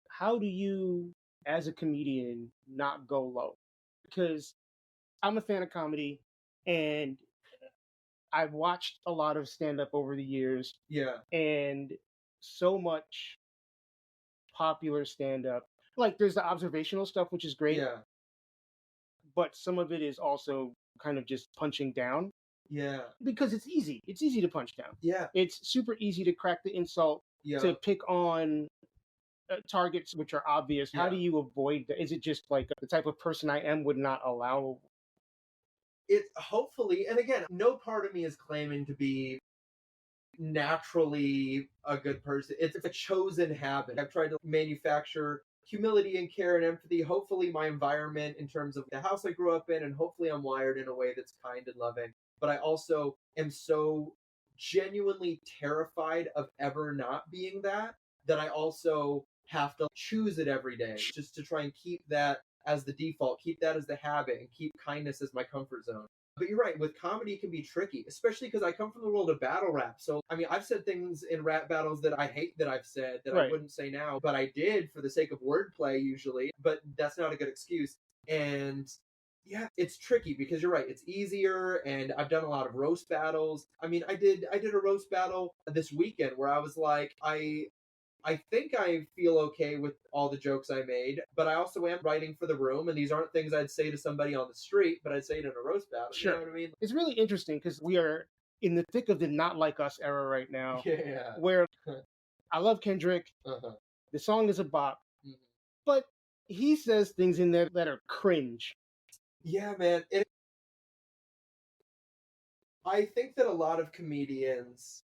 How do you, as a comedian, not go low? Because I'm a fan of comedy, and I've watched a lot of stand up over the years, Yeah. and so much popular stand up. Like, there's the observational stuff, which is great, Yeah. but some of it is also kind of just punching down Yeah. because it's easy. It's easy to punch down. Yeah. It's super easy to crack the insult, Yeah. to pick on targets which are obvious. How do Yeah. you avoid that? Is it just like the type of person I am would not allow? It's hopefully, and again, no part of me is claiming to be naturally a good person. It's a chosen habit. I've tried to manufacture humility and care and empathy. Hopefully, my environment, in terms of the house I grew up in, and hopefully, I'm wired in a way that's kind and loving. But I also am so genuinely terrified of ever not being that I also have to choose it every day just to try and keep that as the default, keep that as the habit, and keep kindness as my comfort zone. But you're right, with comedy it can be tricky, especially because I come from the world of battle rap. So, I mean, I've said things in rap battles that I hate that I've said that I Right. wouldn't say now, but I did for the sake of wordplay usually, but that's not a good excuse. And yeah, it's tricky because you're right, it's easier, and I've done a lot of roast battles. I mean, I did a roast battle this weekend where I was like, I think I feel okay with all the jokes I made, but I also am writing for the room, and these aren't things I'd say to somebody on the street, but I'd say it in a roast battle. You know Sure. what I mean? It's really interesting because we are in the thick of the not like us era right now, Yeah. where I love Kendrick. Uh-huh. The song is a bop, Mhm. but he says things in there that are cringe. Yeah, man. I think that a lot of comedians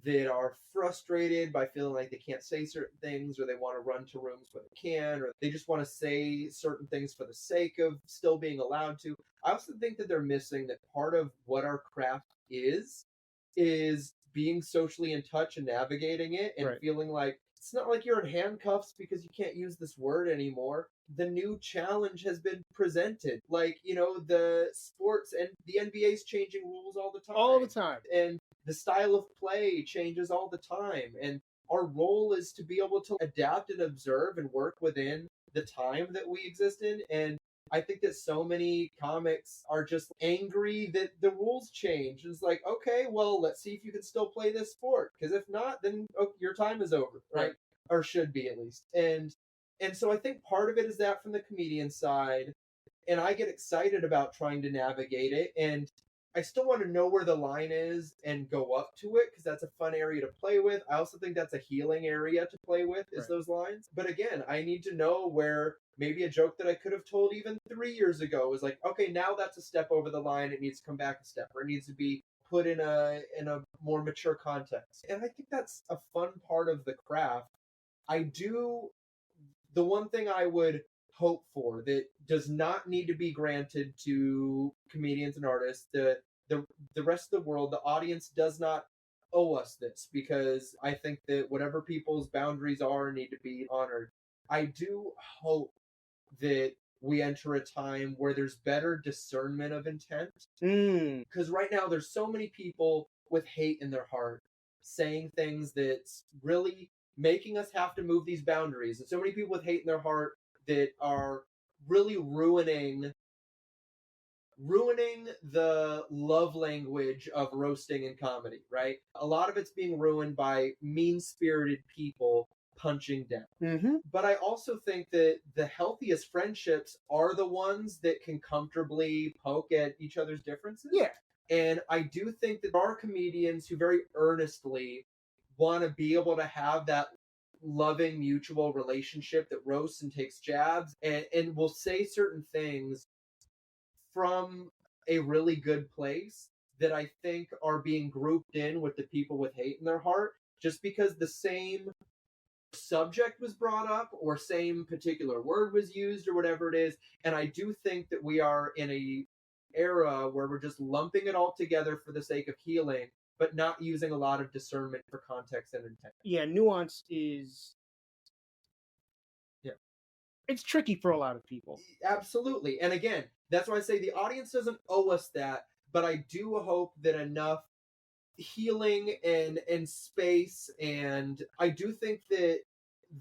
that are frustrated by feeling like they can't say certain things, or they want to run to rooms where they can, or they just want to say certain things for the sake of still being allowed to. I also think that they're missing that part of what our craft is being socially in touch and navigating it, and Right. feeling like it's not like you're in handcuffs because you can't use this word anymore. The new challenge has been presented. Like, the sports and the NBA's changing rules all the time. All the time. And the style of play changes all the time. And our role is to be able to adapt and observe and work within the time that we exist in. And I think that so many comics are just angry that the rules change. It's like, okay, well, let's see if you can still play this sport. Because if not, then your time is over, right? Or should be, at least. And so I think part of it is that from the comedian side. And I get excited about trying to navigate it. And I still want to know where the line is and go up to it, because that's a fun area to play with. I also think that's a healing area to play with, is Right. those lines. But again, I need to know where maybe a joke that I could have told even 3 years ago is like, okay, now that's a step over the line. It needs to come back a step, or it needs to be put in a more mature context. And I think that's a fun part of the craft. The one thing I would hope for that does not need to be granted to comedians and artists, the rest of the world, the audience does not owe us this, because I think that whatever people's boundaries are need to be honored. I do hope that we enter a time where there's better discernment of intent, because right now there's so many people with hate in their heart saying things that's really making us have to move these boundaries, and so many people with hate in their heart that are really ruining the love language of roasting and comedy, right? A lot of it's being ruined by mean-spirited people punching down. Mm-hmm. But I also think that the healthiest friendships are the ones that can comfortably poke at each other's differences. Yeah. And I do think that there are comedians who very earnestly want to be able to have that loving mutual relationship that roasts and takes jabs and will say certain things from a really good place that I think are being grouped in with the people with hate in their heart just because the same subject was brought up or same particular word was used or whatever it is. And I do think that we are in a era where we're just lumping it all together for the sake of healing, but not using a lot of discernment for context and intent. Yeah, nuance is... Yeah. It's tricky for a lot of people. Absolutely. And again, that's why I say the audience doesn't owe us that, but I do hope that enough healing and space, and I do think that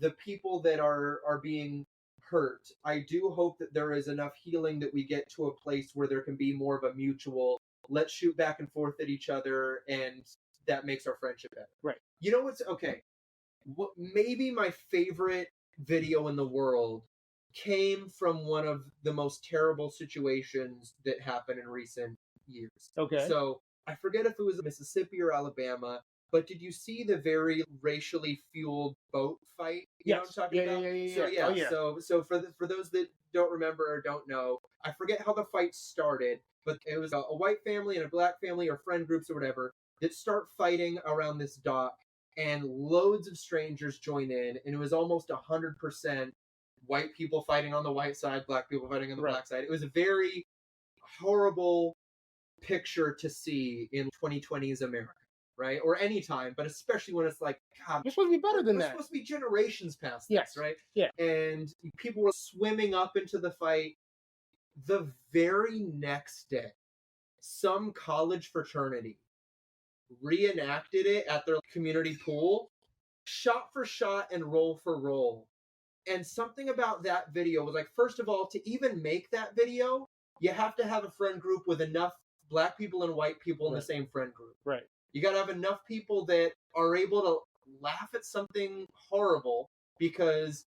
the people that are being hurt, I do hope that there is enough healing that we get to a place where there can be more of a mutual, let's shoot back and forth at each other, and that makes our friendship better. Right. You know what's okay? Maybe my favorite video in the world came from one of the most terrible situations that happened in recent years. Okay. So I forget if it was Mississippi or Alabama, but did you see the very racially fueled boat fight? You know what I'm talking about? So yeah. Oh, yeah. So for those that don't remember or don't know, I forget how the fight started, but it was a white family and a black family or friend groups or whatever that start fighting around this dock, and loads of strangers join in, and it was almost 100% white people fighting on the white side, black people fighting on the black side. It was a very horrible picture to see in 2020's America, right? Or any time, but especially when it's like, God, You're supposed to be better than we're that. supposed to be generations past Yes. this, right? Yeah. And people were swimming up into the fight. The very next day, some college fraternity reenacted it at their community pool, shot for shot and roll for roll. And something about that video was like, first of all, to even make that video, you have to have a friend group with enough black people and white people in the same friend group. Right. You got to have enough people that are able to laugh at something horrible, because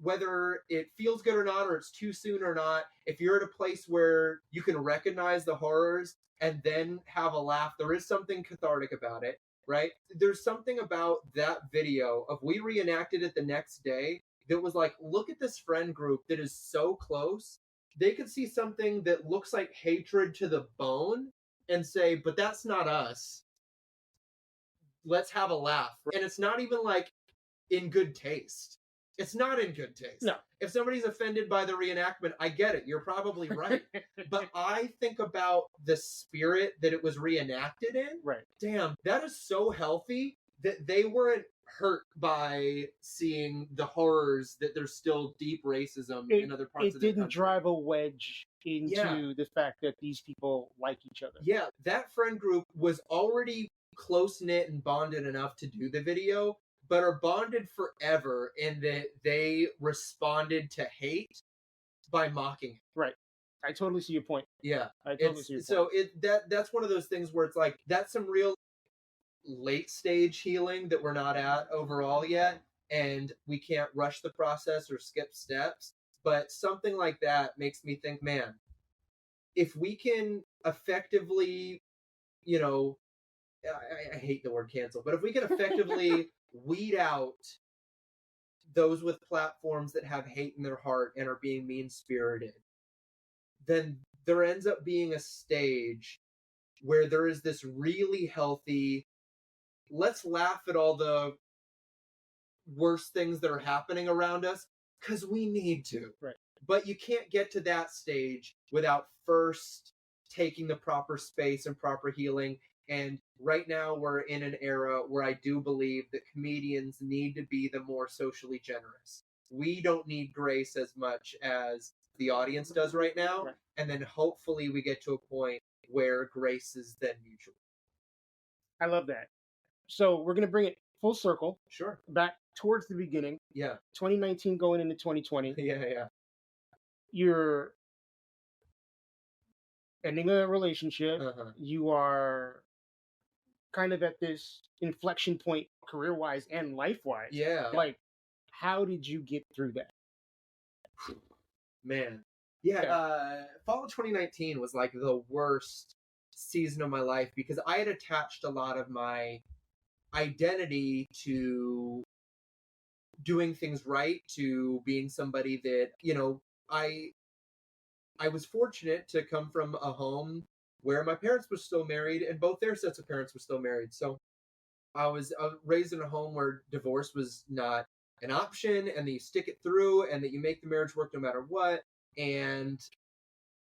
whether it feels good or not, or it's too soon or not, if you're at a place where you can recognize the horrors and then have a laugh, there is something cathartic about it, right? There's something about that video of we reenacted it the next day that was like, look at this friend group that is so close. They could see something that looks like hatred to the bone and say, but that's not us. Let's have a laugh. And it's not even like in good taste. It's not in good taste. No. If somebody's offended by the reenactment, I get it. You're probably right. But I think about the spirit that it was reenacted in. Right. Damn, that is so healthy that they weren't hurt by seeing the horrors that there's still deep racism in other parts of the country. It didn't drive a wedge into the fact that these people like each other. Yeah, that friend group was already close-knit and bonded enough to do the video, but are bonded forever in that they responded to hate by mocking it. Right. I totally see your point. Yeah. I totally see your point. So that's one of those things where it's like, that's some real late stage healing that we're not at overall yet, and we can't rush the process or skip steps. But something like that makes me think, man, if we can effectively, you know, I hate the word cancel, but if we can effectively weed out those with platforms that have hate in their heart and are being mean-spirited, then there ends up being a stage where there is this really healthy, let's laugh at all the worst things that are happening around us because we need to. Right. But you can't get to that stage without first taking the proper space and proper healing. And right now we're in an era where I do believe that comedians need to be the more socially generous. We don't need grace as much as the audience does right now. Right. And then hopefully we get to a point where grace is then mutual. I love that. So we're going to bring it full circle. Sure. Back towards the beginning. Yeah. 2019 going into 2020. Yeah. You're ending a relationship. Uh-huh. You are kind of at this inflection point career-wise and life-wise. Yeah. Like, how did you get through that? Man. Yeah, fall of 2019 was like the worst season of my life because I had attached a lot of my identity to doing things right, to being somebody that, I was fortunate to come from a home where my parents were still married and both their sets of parents were still married. So I was raised in a home where divorce was not an option and that you stick it through and that you make the marriage work no matter what. And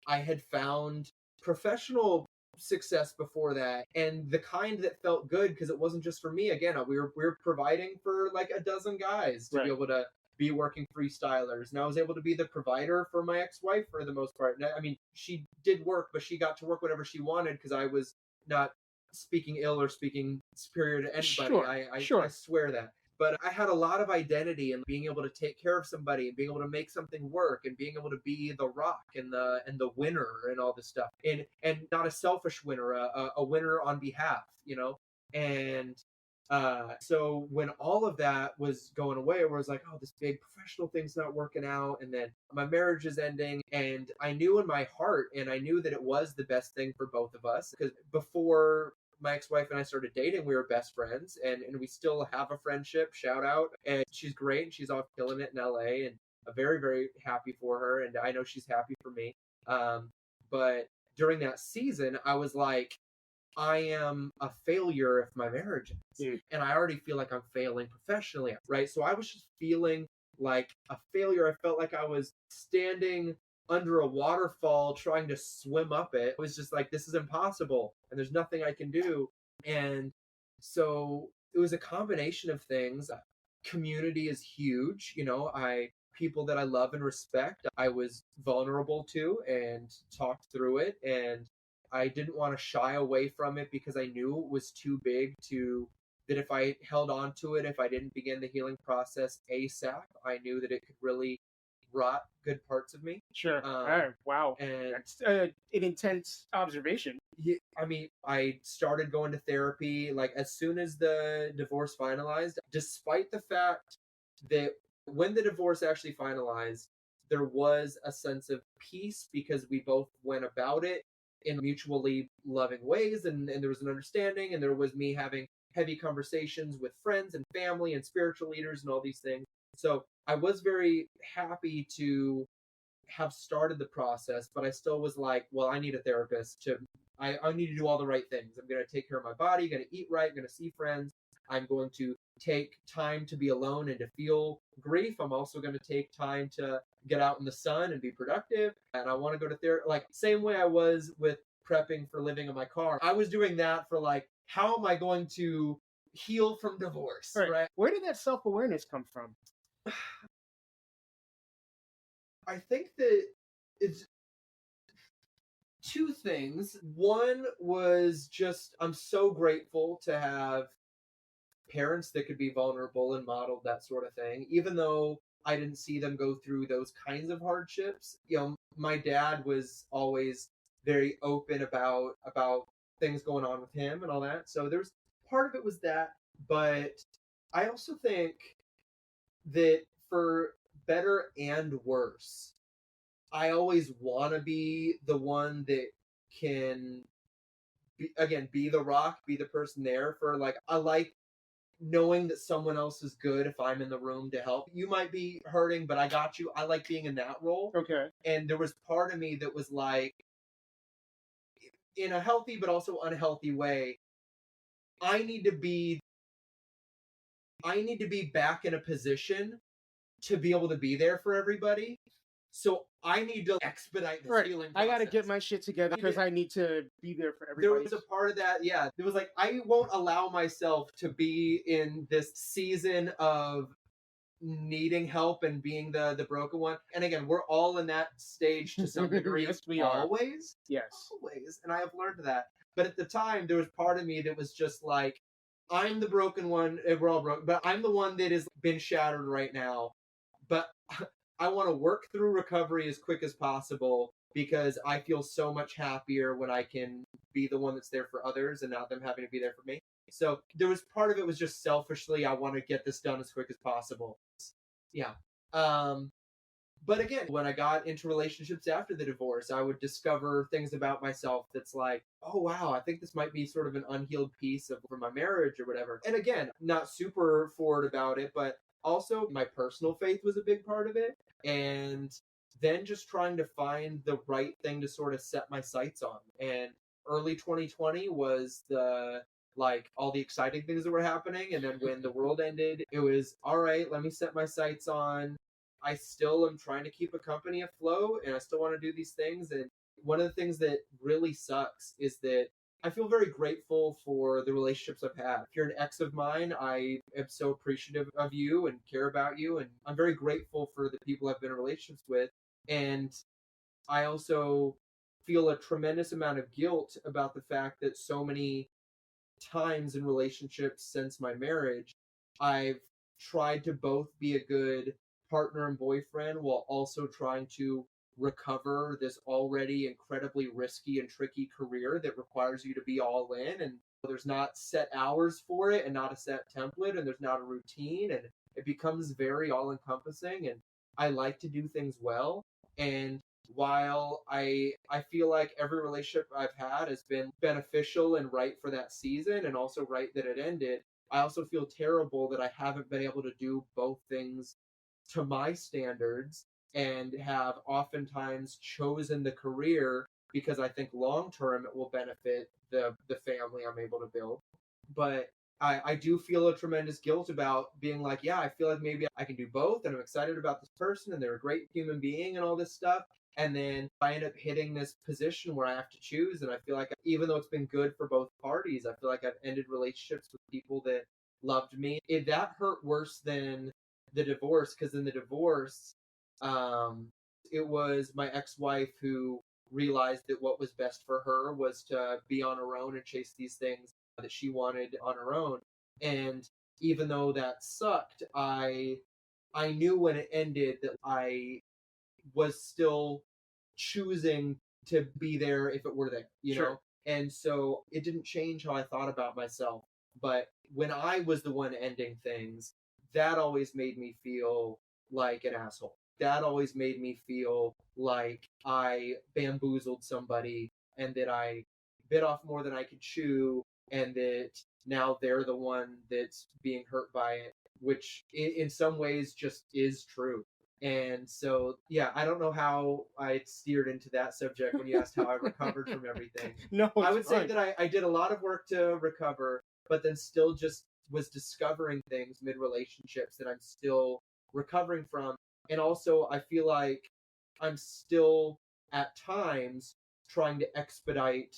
I had found professional success before that and the kind that felt good because it wasn't just for me. Again, we were providing for like a dozen guys to be able to be working freestylers, and I was able to be the provider for my ex-wife for the most part. I mean, she did work, but she got to work whatever she wanted because I was not speaking ill or speaking superior to anybody. I swear that. But I had a lot of identity in being able to take care of somebody and being able to make something work and being able to be the rock and the winner and all this stuff. And not a selfish winner, a winner on behalf, And so when all of that was going away, it was like, oh, this big professional thing's not working out. And then my marriage is ending. And I knew in my heart, and I knew that it was the best thing for both of us. Because before my ex-wife and I started dating, we were best friends, and we still have a friendship. Shout out. And she's great, and she's off killing it in LA, and I'm very, very happy for her, and I know she's happy for me. But during that season, I was like, I am a failure if my marriage ends. And I already feel like I'm failing professionally, right? So I was just feeling like a failure. I felt like I was standing under a waterfall trying to swim up it. It was just like, this is impossible and there's nothing I can do. And so it was a combination of things. Community is huge. People that I love and respect, I was vulnerable to and talked through it. And I didn't want to shy away from it because I knew it was too big that if I held on to it, if I didn't begin the healing process ASAP, I knew that it could really rot good parts of me. Sure. Wow. And that's an intense observation. Yeah, I mean, I started going to therapy like as soon as the divorce finalized, despite the fact that when the divorce actually finalized, there was a sense of peace because we both went about it in mutually loving ways, and there was an understanding, and there was me having heavy conversations with friends and family and spiritual leaders and all these things. So I was very happy to have started the process, but I still was like, well, I need a therapist I need to do all the right things. I'm going to take care of my body, going to eat right, I'm going to see friends. I'm going to take time to be alone and to feel grief. I'm also going to take time to get out in the sun and be productive. And I want to go to therapy, like same way I was with prepping for living in my car. I was doing that for like, how am I going to heal from divorce? Right? Where did that self-awareness come from? I think that it's two things. One was just, I'm so grateful to have parents that could be vulnerable and modeled that sort of thing, even though I didn't see them go through those kinds of hardships. My dad was always very open about things going on with him and all that. So there's part of it was that, but I also think that for better and worse, I always want to be the one that can be the rock, be the person there for like, I like knowing that someone else is good if I'm in the room to help. You might be hurting, but I got you. I like being in that role. Okay. And there was part of me that was like, in a healthy but also unhealthy way, I need to be back in a position to be able to be there for everybody. So I need to expedite the healing process. I got to get my shit together because I need to be there for everybody. There was a part of that, yeah. It was like, I won't allow myself to be in this season of needing help and being the broken one. And again, we're all in that stage to some degree. Yes, we always. Yes. Always. And I have learned that. But at the time, there was part of me that was just like, I'm the broken one. We're all broken. But I'm the one that has been shattered right now. But I want to work through recovery as quick as possible because I feel so much happier when I can be the one that's there for others and not them having to be there for me. So there was part of it was just selfishly, I want to get this done as quick as possible. Yeah. Um, but again, when I got into relationships after the divorce, I would discover things about myself that's like, oh wow, I think this might be sort of an unhealed piece of from my marriage or whatever. And again, not super forward about it, but also my personal faith was a big part of it. And then just trying to find the right thing to sort of set my sights on. And early 2020 was the like all the exciting things that were happening. And then when the world ended, it was all right, let me set my sights on I still am trying to keep a company afloat and I still want to do these things. And one of the things that really sucks is that I feel very grateful for the relationships I've had. If you're an ex of mine, I am so appreciative of you and care about you. And I'm very grateful for the people I've been in relationships with. And I also feel a tremendous amount of guilt about the fact that so many times in relationships since my marriage, I've tried to both be a good partner and boyfriend while also trying to recover this already incredibly risky and tricky career that requires you to be all in. And there's not set hours for it and not a set template and there's not a routine. And it becomes very all encompassing. And I like to do things well. And while I feel like every relationship I've had has been beneficial and right for that season and also right that it ended, I also feel terrible that I haven't been able to do both things to my standards and have oftentimes chosen the career because I think long term it will benefit the family I'm able to build. But I do feel a tremendous guilt about being like, yeah, I feel like maybe I can do both and I'm excited about this person and they're a great human being and all this stuff. And then I end up hitting this position where I have to choose. And I feel like even though it's been good for both parties, I feel like I've ended relationships with people that loved me. That hurt worse than the divorce because in the divorce, it was my ex-wife who realized that what was best for her was to be on her own and chase these things that she wanted on her own. And even though that sucked, I knew when it ended that I was still choosing to be there if it were there, you Sure. know? And so it didn't change how I thought about myself. But when I was the one ending things, that always made me feel like an asshole. That always made me feel like I bamboozled somebody and that I bit off more than I could chew and that now they're the one that's being hurt by it, which in some ways just is true. And so, yeah, I don't know how I steered into that subject when you asked how I recovered from everything. No, I it's would say fine. that I did a lot of work to recover, but then still just was discovering things mid relationships that I'm still recovering from. And also, I feel like I'm still at times trying to expedite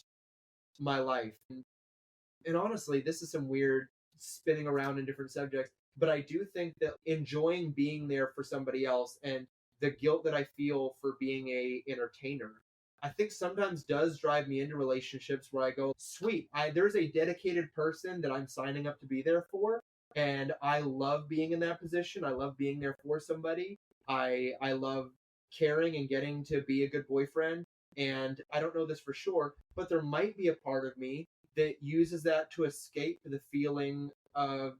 my life. And honestly, this is some weird spinning around in different subjects, but I do think that enjoying being there for somebody else and the guilt that I feel for being a entertainer, I think sometimes does drive me into relationships where I go, sweet, there's a dedicated person that I'm signing up to be there for, and I love being in that position. I love being there for somebody. I love caring and getting to be a good boyfriend. And I don't know this for sure, but there might be a part of me that uses that to escape the feeling of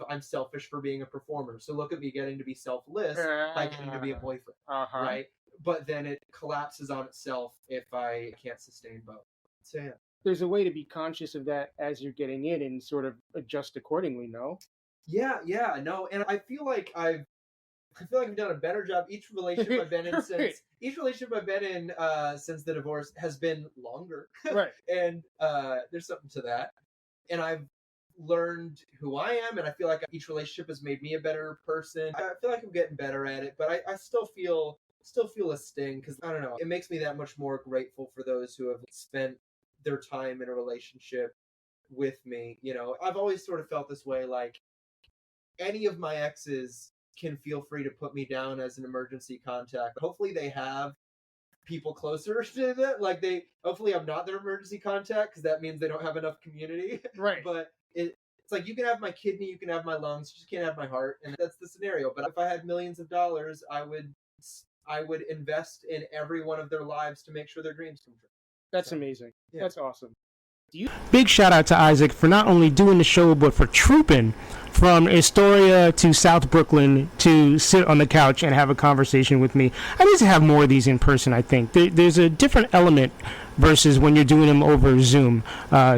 I'm selfish for being a performer. So look at me getting to be selfless by getting to be a boyfriend, Uh-huh. right? But then it collapses on itself if I can't sustain both. So yeah. There's a way to be conscious of that as you're getting in and sort of adjust accordingly, no? Yeah, no, and I feel like I've done a better job. Each relationship I've been in Right. since the divorce has been longer, Right. and there's something to that. And I've learned who I am, and I feel like each relationship has made me a better person. I feel like I'm getting better at it, but I still feel a sting because I don't know. It makes me that much more grateful for those who have spent their time in a relationship with me. You know, I've always sort of felt this way. Like any of my exes can feel free to put me down as an emergency contact. Hopefully, they have people closer to that. Like hopefully I'm not their emergency contact because that means they don't have enough community. Right. But it's like you can have my kidney, you can have my lungs, you just can't have my heart, and that's the scenario. But if I had millions of dollars, I would invest in every one of their lives to make sure their dreams come true. That's So amazing. yeah. That's awesome. Big shout out to Isaac for not only doing the show, but for trooping from Astoria to South Brooklyn to sit on the couch and have a conversation with me. I need to have more of these in person, I think. There's a different element versus when you're doing them over Zoom.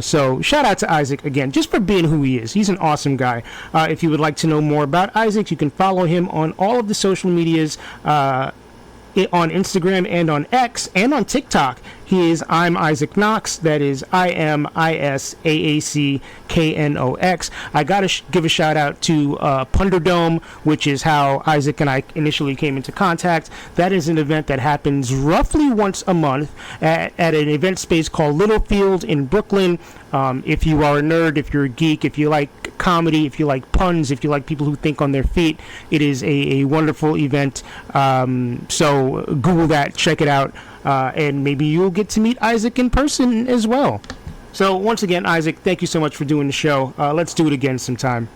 So shout out to Isaac again, just for being who he is. He's an awesome guy. If you would like to know more about Isaac, you can follow him on all of the social medias, on Instagram and on X and on TikTok. He is I'm Isaac Knox. That is IMISAACKNOX. I got to give a shout out to Punderdome, which is how Isaac and I initially came into contact. That is an event that happens roughly once a month at an event space called Littlefield in Brooklyn. If you are a nerd, if you're a geek, if you like comedy, if you like puns, if you like people who think on their feet, it is a wonderful event. So Google that, check it out. And maybe you'll get to meet Isaac in person as well. So once again, Isaac, thank you so much for doing the show. Let's do it again sometime.